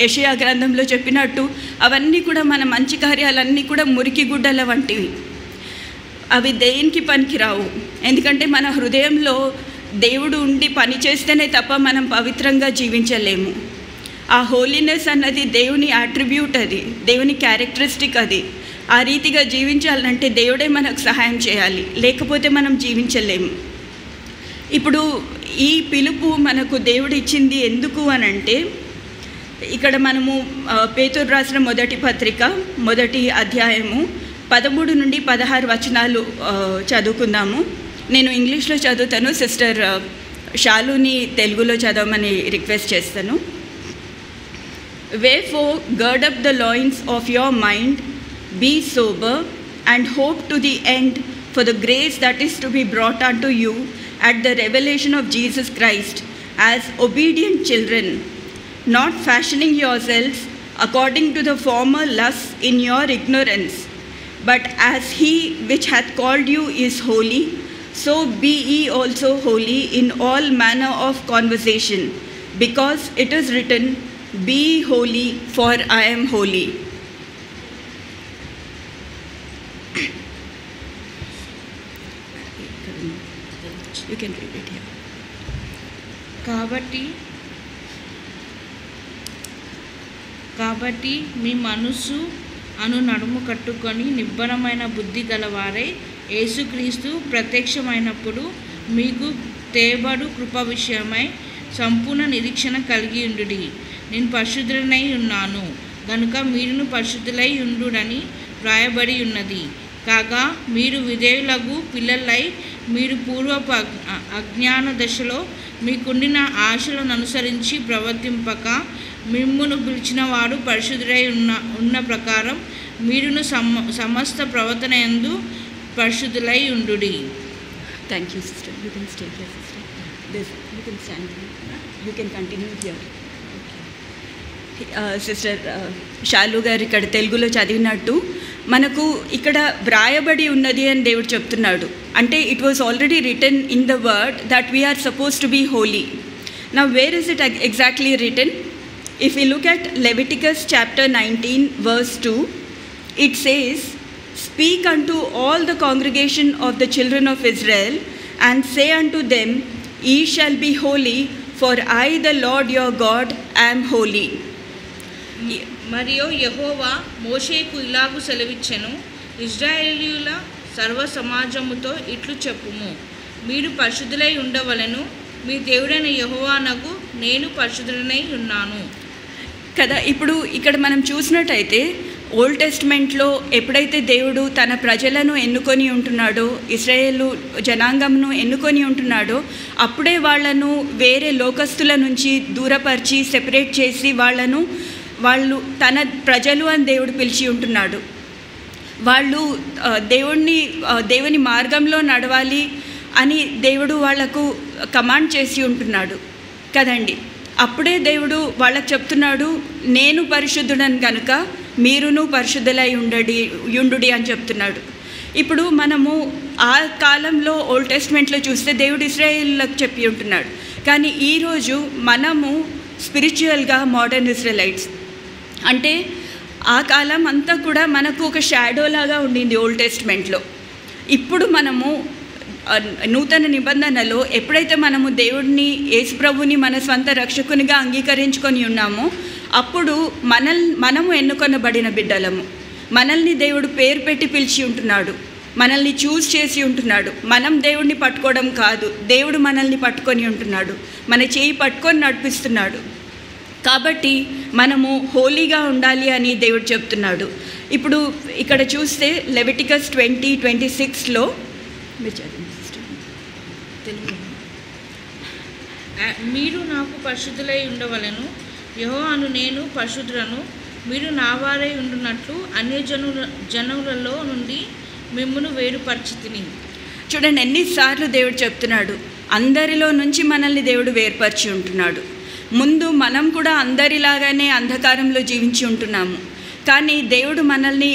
యెషయా గ్రంథంలో చెప్పినట్టు అవన్నీ కూడా మన మంచి కార్యాలన్నీ కూడా మురికి గుడ్డల వంటివి. అవి దేనికి పనికిరావు. ఎందుకంటే మన హృదయంలో దేవుడు ఉండి పని చేస్తేనే తప్ప మనం పవిత్రంగా జీవించలేము. ఆ హోలీనెస్ అన్నది దేవుని అట్రిబ్యూట్, అది దేవుని క్యారెక్టరిస్టిక్. అది ఆ రీతిగా జీవించాలంటే దేవుడే మనకు సహాయం చేయాలి, లేకపోతే మనం జీవించలేము. ఇప్పుడు ఈ పిలుపు మనకు దేవుడు ఇచ్చింది ఎందుకు అని అంటే, ఇక్కడ మనము పేతురు రాసిన మొదటి పత్రిక 1వ అధ్యాయము 13 నుండి 16 వచనాలు చదువుకుందాము. నేను ఇంగ్లీష్లో చదువుతాను, సిస్టర్ షాలుని తెలుగులో చదవమని రిక్వెస్ట్ చేస్తాను. Wherefore gird up the loins of your mind, be sober, and hope to the end for the grace that is to be brought unto you at the revelation of Jesus Christ, as obedient children, not fashioning yourselves according to the former lusts in your ignorance, but as he which hath called you is holy, so be ye also holy in all manner of conversation, because it is written, be holy, for I am holy. You can read it here. కాబట్టి మీ మనస్సు అను నడుము కట్టుకొని నిబ్బరమైన బుద్ధి గలవారై యేసుక్రీస్తు ప్రత్యక్షమైనప్పుడు మీకు తేబడు కృప విషయమై సంపూర్ణ నిరీక్షణ కలిగి ఉండుడి. నేను పరిశుద్ధుడనై ఉన్నాను గనుక మీరును పరిశుద్ధులై ఉండుడని వ్రాయబడి ఉన్నది. కాగా మీరు విధేయులగు పిల్లలై మీరు పూర్వపు అజ్ఞాన దశలో మీకుండిన ఆశలను అనుసరించి ప్రవర్తింపక మిమ్మును పిలిచిన వాడు పరిశుద్ధుడై ఉన్న ప్రకారం మీరును సమస్త ప్రవర్తన యందు పరిశుద్ధులై ఉండుడి. Thank you, sister. You can stay here, sister. You can stand here. You can continue here. Sister Shalu గారు ఇక్కడ తెలుగులో చదివినట్టు మనకు ఇక్కడ వ్రాయబడి ఉన్నది అని దేవుడు చెప్తున్నాడు. అంటే it was already written in the word that we are suppose to be holy. Now where is it exactly written? If you look at Leviticus chapter 19 verse 2, it says, speak unto all the congregation of the children of Israel and say unto them, ye shall be holy, for I the Lord your God am holy. మరియు యెహోవా మోషేకు ఇలాగు సెలవిచ్చెను, ఇశ్రాయేలీయుల సర్వ సమాజముతో ఇట్లు చెప్పుము, మీరు పరిశుద్ధులై ఉండవలెను, మీ దేవుడైన యెహోవానగు నేను పరిశుద్ధుడనై ఉన్నాను కదా. ఇప్పుడు ఇక్కడ మనం చూసినట్టయితే ఓల్డ్ టెస్ట్మెంట్లో ఎప్పుడైతే దేవుడు తన ప్రజలను ఎన్నుకొని ఉంటున్నాడో, ఇశ్రాయేలు జనాంగంను ఎన్నుకొని ఉంటున్నాడో, అప్పుడే వాళ్ళను వేరే లోకస్తుల నుంచి దూరపరిచి సెపరేట్ చేసి వాళ్ళు తన ప్రజలు అని దేవుడు పిలిచి ఉంటున్నాడు. వాళ్ళు దేవుని మార్గంలో నడవాలి అని దేవుడు వాళ్లకు కమాండ్ చేసి ఉంటున్నాడు కదండి. అప్పుడే దేవుడు వాళ్ళకు చెప్తున్నాడు, నేను పరిశుద్ధుడని కనుక మీరును పరిశుద్ధులై ఉండుడి అని చెప్తున్నాడు. ఇప్పుడు మనము ఆ కాలంలో ఓల్డ్ టెస్ట్మెంట్లో చూస్తే దేవుడు ఇశ్రాయేలులకు చెప్పి ఉంటున్నాడు. కానీ ఈరోజు మనము స్పిరిచువల్గా మోడర్న్ ఇజ్రాయెలైట్స్, అంటే ఆ కాలం అంతా కూడా మనకు ఒక షాడో లాగా ఉండింది ఓల్డ్ టెస్ట్మెంట్లో. ఇప్పుడు మనము నూతన నిబంధనలో ఎప్పుడైతే మనము దేవుడిని, యేసుప్రభుని మన స్వంత రక్షకునిగా అంగీకరించుకొని ఉన్నామో, అప్పుడు మనము ఎన్నుకొనబడిన బిడ్డలము. మనల్ని దేవుడు పేరు పెట్టి పిలిచి ఉంటున్నాడు, మనల్ని చూస్ చేసి ఉంటున్నాడు. మనం దేవుడిని పట్టుకోవడం కాదు, దేవుడు మనల్ని పట్టుకొని ఉంటున్నాడు, మన చేయి పట్టుకొని నడిపిస్తున్నాడు. కాబట్టి మనము హోలీగా ఉండాలి అని దేవుడు చెప్తున్నాడు. ఇప్పుడు ఇక్కడ చూస్తే Leviticus 20:26లో మీరు నాకు పరిశుద్ధులై ఉండవలెను, యెహోవాను నేను పరిశుద్ధులను, మీరు నా వారై ఉండునట్లు అన్య జనులలో నుండి మిమ్మును వేరుపరిచితిని. చూడండి ఎన్నిసార్లు దేవుడు చెప్తున్నాడు, అందరిలో నుంచి మనల్ని దేవుడు వేరుపరిచి ఉంటున్నాడు. ముందు మనం కూడా అందరిలాగానే అంధకారంలో జీవించి ఉంటున్నాము, కానీ దేవుడు మనల్ని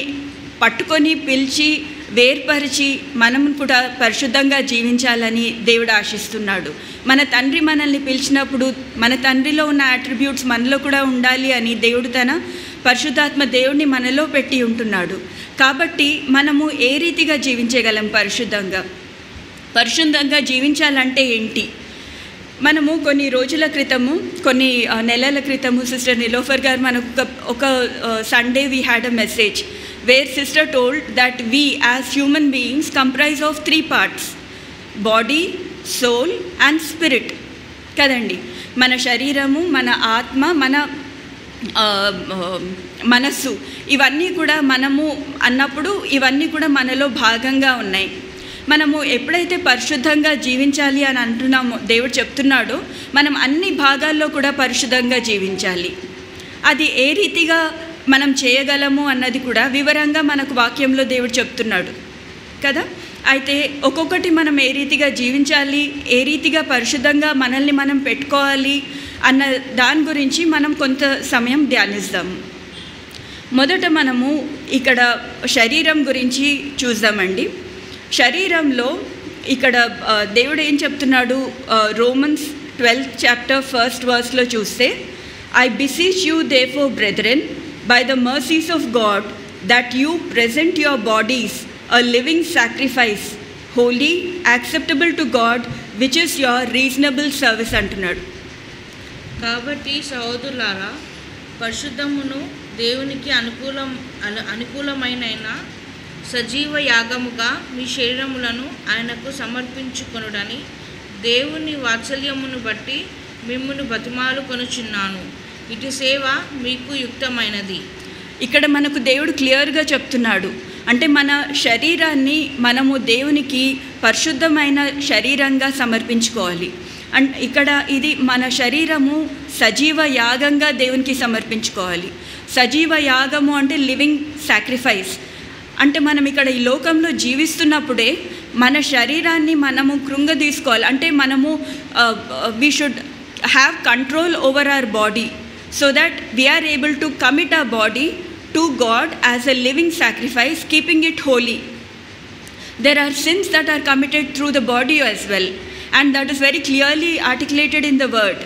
పట్టుకొని పిలిచి వేర్పరిచి మనం కూడా పరిశుద్ధంగా జీవించాలని దేవుడు ఆశిస్తున్నాడు. మన తండ్రి మనల్ని పిలిచినప్పుడు మన తండ్రిలో ఉన్న అట్రిబ్యూట్స్ మనలో కూడా ఉండాలి అని దేవుడు తన పరిశుద్ధాత్మ దేవుడిని మనలో పెట్టి ఉంటున్నాడు. కాబట్టి మనము ఏ రీతిగా జీవించగలం? పరిశుద్ధంగా జీవించాలంటే ఏంటి? మనము కొన్ని రోజుల క్రితము, కొన్ని నెలల క్రితము సిస్టర్ నిలోఫర్ గారు మనకు ఒక Sunday we had a message where sister told that we as human beings comprise of 3 parts: body, soul and spirit కదండి. మన శరీరము, మన ఆత్మ, మన మనస్సు, ఇవన్నీ కూడా మనము అన్నప్పుడు ఇవన్నీ కూడా మనలో భాగంగా ఉన్నాయి. మనము ఎప్పుడైతే పరిశుద్ధంగా జీవించాలి అని అంటున్నామో, దేవుడు చెప్తున్నాడో, మనం అన్ని భాగాల్లో కూడా పరిశుద్ధంగా జీవించాలి. అది ఏ రీతిగా మనం చేయగలము అన్నది కూడా వివరంగా మనకు వాక్యంలో దేవుడు చెప్తున్నాడు కదా. అయితే ఒక్కొక్కటి మనం ఏ రీతిగా జీవించాలి, ఏ రీతిగా పరిశుద్ధంగా మనల్ని మనం పెట్టుకోవాలి అన్న దాని గురించి మనం కొంత సమయం ధ్యానిస్తాము. మొదట మనము ఇక్కడ శరీరం గురించి చూద్దామండి. శరీరంలో ఇక్కడ దేవుడు ఏం చెప్తున్నాడు? Romans 12th chapter 1st verse చూస్తే, I beseech you therefore brethren by the mercies of God that you present your bodies a living sacrifice, holy, acceptable to God, which is your reasonable service అంటున్నాడు. కాబట్టి సహోదరులారా, పరిశుద్ధమును దేవునికి అనుకూలమైన సజీవ యాగముగా మీ శరీరములను ఆయనకు సమర్పించుకొనుడని దేవుని వాత్సల్యమును బట్టి మిమ్మును బతిమాలు కొనుచున్నాను. ఇటు సేవ మీకు యుక్తమైనది. ఇక్కడ మనకు దేవుడు క్లియర్గా చెప్తున్నాడు. అంటే మన శరీరాన్ని మనము దేవునికి పరిశుద్ధమైన శరీరంగా సమర్పించుకోవాలి. అండ్ ఇక్కడ ఇది మన శరీరము సజీవ యాగంగా దేవునికి సమర్పించుకోవాలి. సజీవ యాగము అంటే లివింగ్ సాక్రిఫైస్. అంటే మనం ఇక్కడ ఈ లోకంలో జీవిస్తున్నప్పుడే మన శరీరాన్ని మనము కృంగదీసుకోవాలి. అంటే మనము we should have control over our body so that we are able to commit our body to God as a living sacrifice, keeping it holy. There are sins that are committed through the body as well, and that is very clearly articulated in the word.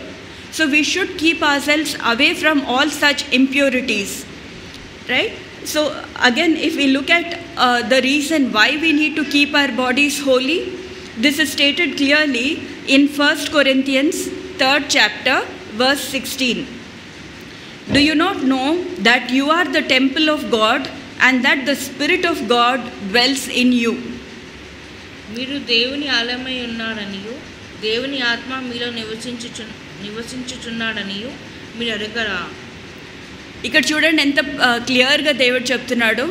So we should keep ourselves away from all such impurities, right? So again, if we look at the reason why we need to keep our bodies holy, this is stated clearly in 1 Corinthians 3rd chapter verse 16. Do you not know that you are the temple of God and that the Spirit of God dwells in you? మీరు దేవుని ఆలయమై ఉన్నారనియు దేవుని ఆత్మ మీలో నివసించుచున్నాడనియు మీరు అడగరా? ఇక్కడ చూడండి ఎంత క్లియర్గా దేవుడు చెప్తున్నాడు.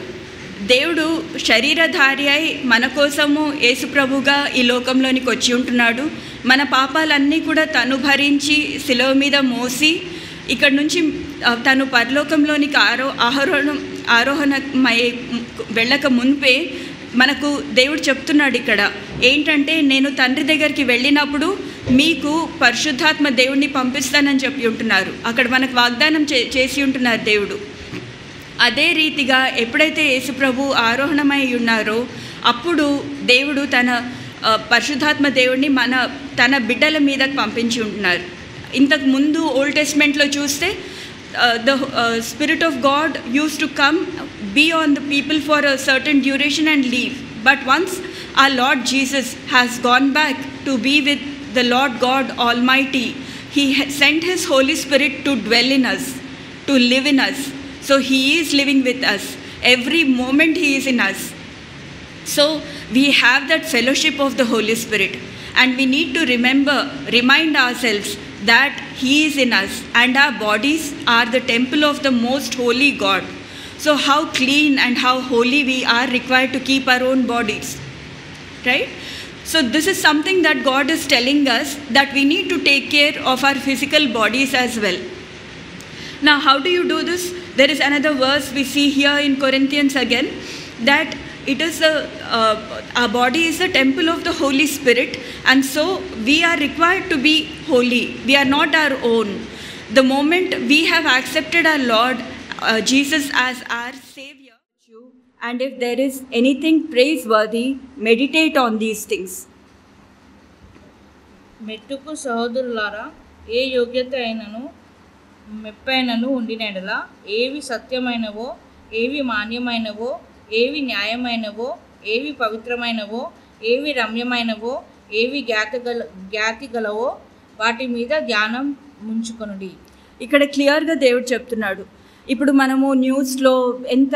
దేవుడు శరీరధారి అయి మన కోసము యేసుప్రభుగా ఈ లోకంలోనికి వచ్చి ఉంటున్నాడు. మన పాపాలన్నీ కూడా తను భరించి శిలువ మీద మోసి ఇక్కడ నుంచి తను పరలోకంలోనికి ఆరోహణమై వెళ్ళక మునిపే మనకు దేవుడు చెప్తున్నాడు ఇక్కడ ఏంటంటే, నేను తండ్రి దగ్గరికి వెళ్ళినప్పుడు మీకు పరిశుద్ధాత్మ దేవుడిని పంపిస్తానని చెప్పి ఉంటున్నారు. అక్కడ మనకు వాగ్దానం చేసి ఉంటున్నారు దేవుడు. అదే రీతిగా ఎప్పుడైతే యేసుప్రభు ఆరోహణమై ఉన్నారో అప్పుడు దేవుడు తన పరిశుద్ధాత్మ దేవుడిని తన బిడ్డల మీదకు పంపించి ఉంటున్నారు. ఇంతకు ముందు ఓల్డ్ టెస్ట్మెంట్లో చూస్తే the Spirit of God used to come, be on the people for a certain duration and leave. But once our Lord Jesus has gone back to be with the Lord God Almighty, He sent His Holy Spirit to dwell in us, to live in us. So He is living with us. Every moment He is in us. So we have that fellowship of the Holy Spirit. And we need to remind ourselves that He is in us and our bodies are the temple of the most holy God. So how clean and how holy we are required to keep our own bodies, right? So this is something that God is telling us, that we need to take care of our physical bodies as well. Now how do you do this? There is another verse we see here in Corinthians again, that it is our body is the temple of the Holy Spirit, and so we are required to be holy. We are not our own. The moment we have accepted our Lord Jesus as our Savior And if there is anything praiseworthy, meditate on these things. మెట్టుకు సహోదరులారా, ఏ యోగ్యత అయినను మెప్పైనను ఉండినెడల, ఏవి సత్యమైనవో, ఏవి మాన్యమైనవో, ఏవి న్యాయమైనవో, ఏవి పవిత్రమైనవో, ఏవి రమ్యమైనవో, ఏవి జ్ఞాతి గలవో వాటి మీద ధ్యానం ముంచుకొనుడి. ఇక్కడ క్లియర్గా దేవుడు చెప్తున్నాడు. ఇప్పుడు మనము న్యూస్లో ఎంత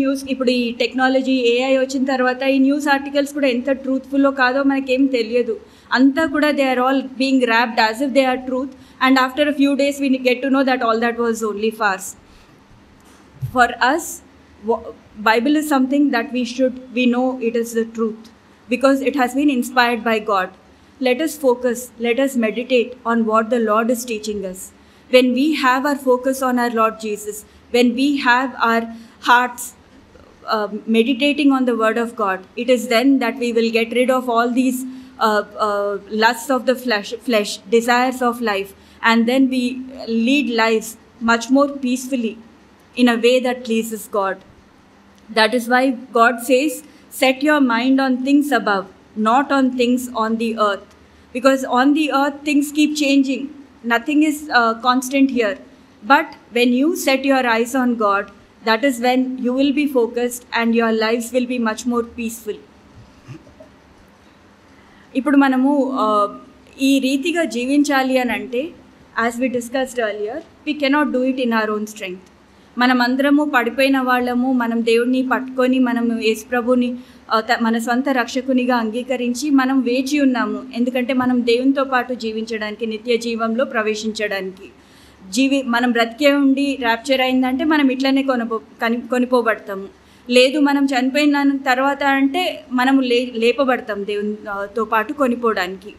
న్యూస్, ఇప్పుడు ఈ టెక్నాలజీ ఏఐ వచ్చిన తర్వాత ఈ న్యూస్ ఆర్టికల్స్ కూడా ఎంత ట్రూత్ఫుల్లో కాదో మనకేం తెలియదు. అంతా కూడా they are all being wrapped as if they are truth, and after a few days we get to know that all that was only farce. For us, Bible is something that we know it is the truth because it has been inspired by God. Let us focus, let us meditate on what the Lord is teaching us. When we have our focus on our Lord Jesus, when we have our hearts meditating on the word of God, it is then that we will get rid of all these lusts of the flesh, desires of life, and then we lead lives much more peacefully in a way that pleases God. That is why God says, set your mind on things above, not on things on the earth. Because on the earth, things keep changing. Nothing is constant here. But when you set your eyes on God, that is when you will be focused and your lives will be much more peaceful. ఇప్పుడు మనము ఈ రీతిగా జీవించాలి అని అంటే, as we discussed earlier, we cannot do it in our own strength. మనమందరము పడిపోయిన వాళ్ళము, మనం దేవుడిని పట్టుకొని మనం యేసు ప్రభుని మన సొంత రక్షకునిగా అంగీకరించి మనం వేచి ఉన్నాము. ఎందుకంటే మనం దేవునితో పాటు జీవించడానికి, నిత్య జీవంలో ప్రవేశించడానికి. మనం బ్రతికే ఉండి ర్యాప్చర్ అయిందంటే మనం ఇట్లనే కొనిపోబడతాము. లేదు మనం చనిపోయిన తర్వాత అంటే మనము లేపబడతాం దేవునితో పాటు కొనిపోవడానికి.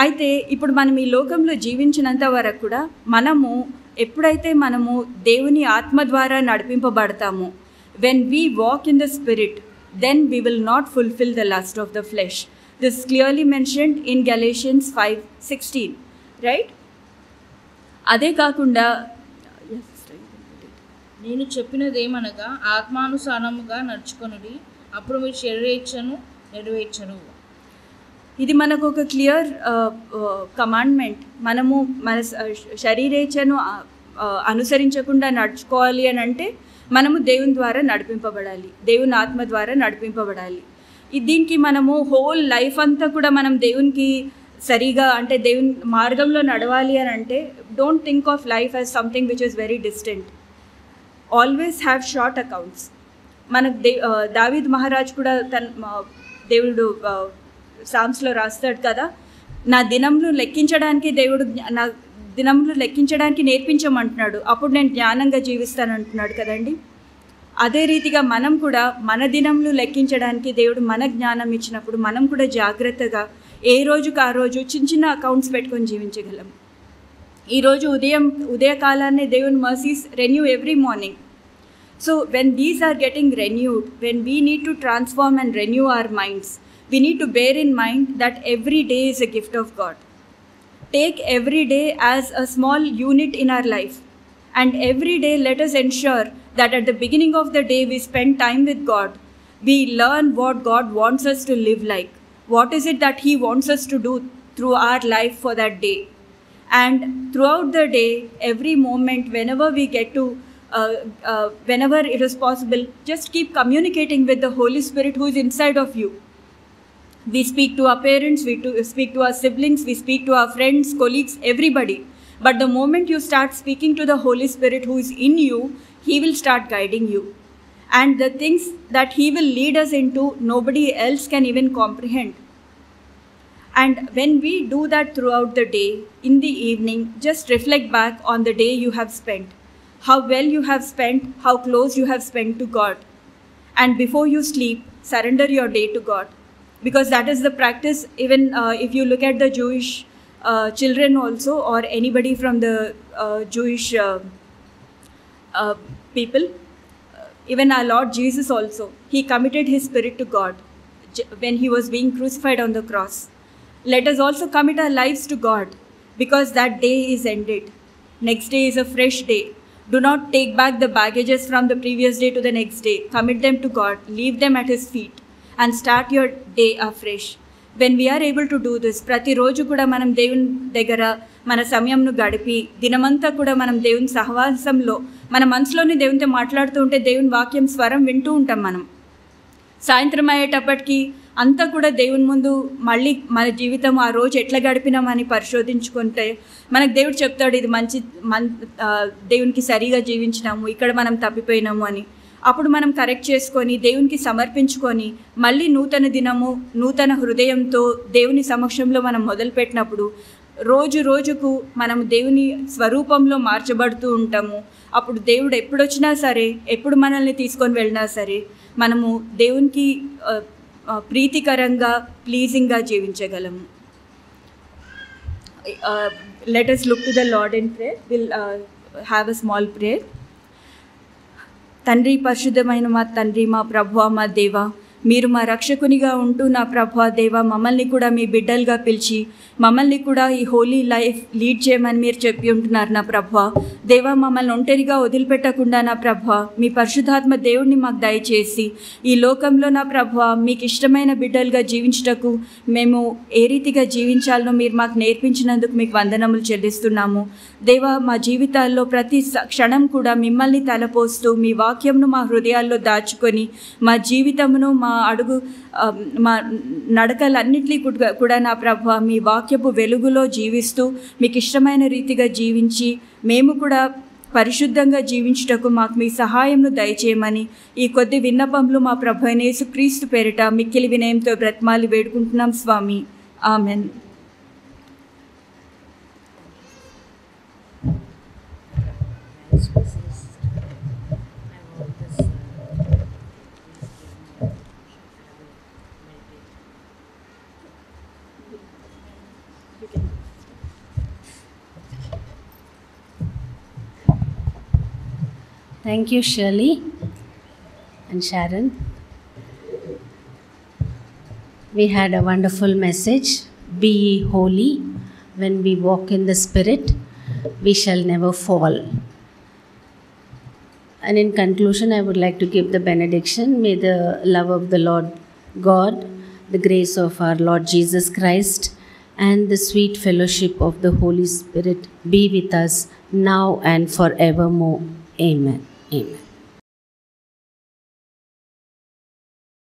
అయితే ఇప్పుడు మనం ఈ లోకంలో జీవించినంత వరకు కూడా మనము ఎప్పుడైతే మనము దేవుని ఆత్మ ద్వారా నడిపింపబడతామో, when we walk in the spirit, then we will not fulfill the lust of the flesh. This is clearly mentioned in Galatians 5:16, right? అదే కాకుండా నేను చెప్పినదేమనగా, ఆత్మానుసారముగా నడుచుకొనుడి, అప్పుడు మీరు శరీరేచ్ఛను నెరవేర్చరు. ఇది మనకు ఒక క్లియర్ కమాండ్మెంట్. మనము మన శరీరేచ్ఛను అనుసరించకుండా నడుచుకోవాలి అని అంటే మనము దేవుని ద్వారా నడిపింపబడాలి, దేవుని ఆత్మ ద్వారా నడిపింపబడాలి. దీనికి మనము హోల్ లైఫ్ అంతా కూడా మనం దేవునికి సరిగా అంటే దేవుని మార్గంలో నడవాలి అని అంటే, don't think of life as something which is very distant. Always have short accounts. మనకు దావీద్ మహారాజ్ కూడా దేవుడు సామ్స్లో రాస్తాడు కదా, నా దినములు లెక్కించడానికి దేవుడు నా దినములు లెక్కించడానికి నేర్పించమంటున్నాడు, అప్పుడు నేను జ్ఞానంగా జీవిస్తానంటున్నాడు కదండి. అదే రీతిగా మనం కూడా మన దినములు లెక్కించడానికి దేవుడు మన జ్ఞానం ఇచ్చినప్పుడు మనం కూడా జాగ్రత్తగా ఏ రోజుకు ఆ రోజు చిన్న చిన్న అకౌంట్స్ పెట్టుకొని జీవించగలం. ఈరోజు ఉదయకాలాన్ని దేవుని mercies renew every morning. So when these are getting renewed, when we need to transform and renew our minds, we need to bear in mind that every day is a gift of God. Take every day as a small unit in our life, and every day let us ensure that at the beginning of the day we spend time with God. We learn what God wants us to live like. What is it that He wants us to do through our life for that day? And throughout the day, every moment, whenever we get to whenever it is possible, just keep communicating with the Holy Spirit who is inside of you. We speak to our parents, we speak to our siblings, we speak to our friends, colleagues, everybody. But the moment you start speaking to the Holy Spirit who is in you, He will start guiding you. And the things that He will lead us into, nobody else can even comprehend. And when we do that throughout the day, in the evening, just reflect back on the day you have spent. How well you have spent, how close you have spent to God. And before you sleep, surrender your day to God. Because that is the practice, even if you look at the Jewish children also, or anybody from the Jewish people, even our Lord Jesus also, He committed His spirit to God when He was being crucified on the cross. Let us also commit our lives to God, because that day is ended. Next day is a fresh day. Do not take back the baggages from the previous day to the next day. Commit them to God, leave them at His feet, and start your day afresh. When we are able to do this, ప్రతిరోజు కూడా మనం దేవుని దగ్గర మన సమయంను గడిపి దినమంతా కూడా మనం దేవుని సహవాసంలో మన మనసులోని దేవునితో మాట్లాడుతూ ఉంటే దేవుని వాక్యం స్వరం వింటూ ఉంటాం. మనం సాయంత్రం అయ్యేటప్పటికి అంతా కూడా దేవుని ముందు మళ్ళీ మన జీవితం ఆ రోజు ఎట్లా గడిపినామని పరిశోధించుకుంటే మనకు దేవుడు చెప్తాడు, ఇది మంచి దేవునికి సరిగా జీవించినాము, ఇక్కడ మనం తప్పిపోయినాము అని. అప్పుడు మనం కరెక్ట్ చేసుకొని దేవునికి సమర్పించుకొని మళ్ళీ నూతన దినము నూతన హృదయంతో దేవుని సమక్షంలో మనం మొదలుపెట్టినప్పుడు రోజు రోజుకు మనం దేవుని స్వరూపంలో మార్చబడుతూ ఉంటాము. అప్పుడు దేవుడు ఎప్పుడొచ్చినా సరే, ఎప్పుడు మనల్ని తీసుకొని వెళ్ళినా సరే మనము దేవునికి ప్రీతికరంగా ప్లీజింగ్గా జీవించగలము. Let us look to the Lord in prayer. We'll have a small prayer. తండ్రి, పరిశుద్ధమైన మా తండ్రి, మా ప్రభువా, మా దేవా, మీరు మా రక్షకునిగా ఉంటూ నా ప్రభువా దేవా మమ్మల్ని కూడా మీ బిడ్డలుగా పిలిచి మమ్మల్ని కూడా ఈ హోలీ లైఫ్ లీడ్ చేయమని మీరు చెప్పి ఉంటున్నారు నా ప్రభువా దేవా. మమ్మల్ని ఒంటరిగా వదిలిపెట్టకుండా నా ప్రభువా మీ పరిశుద్ధాత్మ దేవుడిని మాకు దయచేసి ఈ లోకంలో నా ప్రభువా మీకు ఇష్టమైన బిడ్డలుగా జీవించటకు మేము ఏ రీతిగా జీవించాలనో మీరు మాకు నేర్పించినందుకు మీకు వందనములు చెల్లిస్తున్నాము దేవా. మా జీవితాల్లో ప్రతి క్షణం కూడా మిమ్మల్ని తలపోస్తూ మీ వాక్యంను మా హృదయాల్లో దాచుకొని మా జీవితమును మా మా నడకలన్నింటినీ కూడా నా ప్రభువా మీ వాక్యపు వెలుగులో జీవిస్తూ మీకు ఇష్టమైన రీతిగా జీవించి మేము కూడా పరిశుద్ధంగా జీవించుటకు మాకు మీ సహాయంను దయచేయమని ఈ కొద్ది విన్నపములు మా ప్రభు అయిన యేసుక్రీస్తు పేరిట మిక్కిలి వినయంతో బ్రతిమాలి వేడుకుంటున్నాం స్వామి. Amen. Thank you, Shirley and Sharon. We had a wonderful message. Be ye holy. When we walk in the Spirit, we shall never fall. And in conclusion, I would like to give the benediction. May the love of the Lord God, the grace of our Lord Jesus Christ, and the sweet fellowship of the Holy Spirit be with us now and forevermore. Amen. Amen.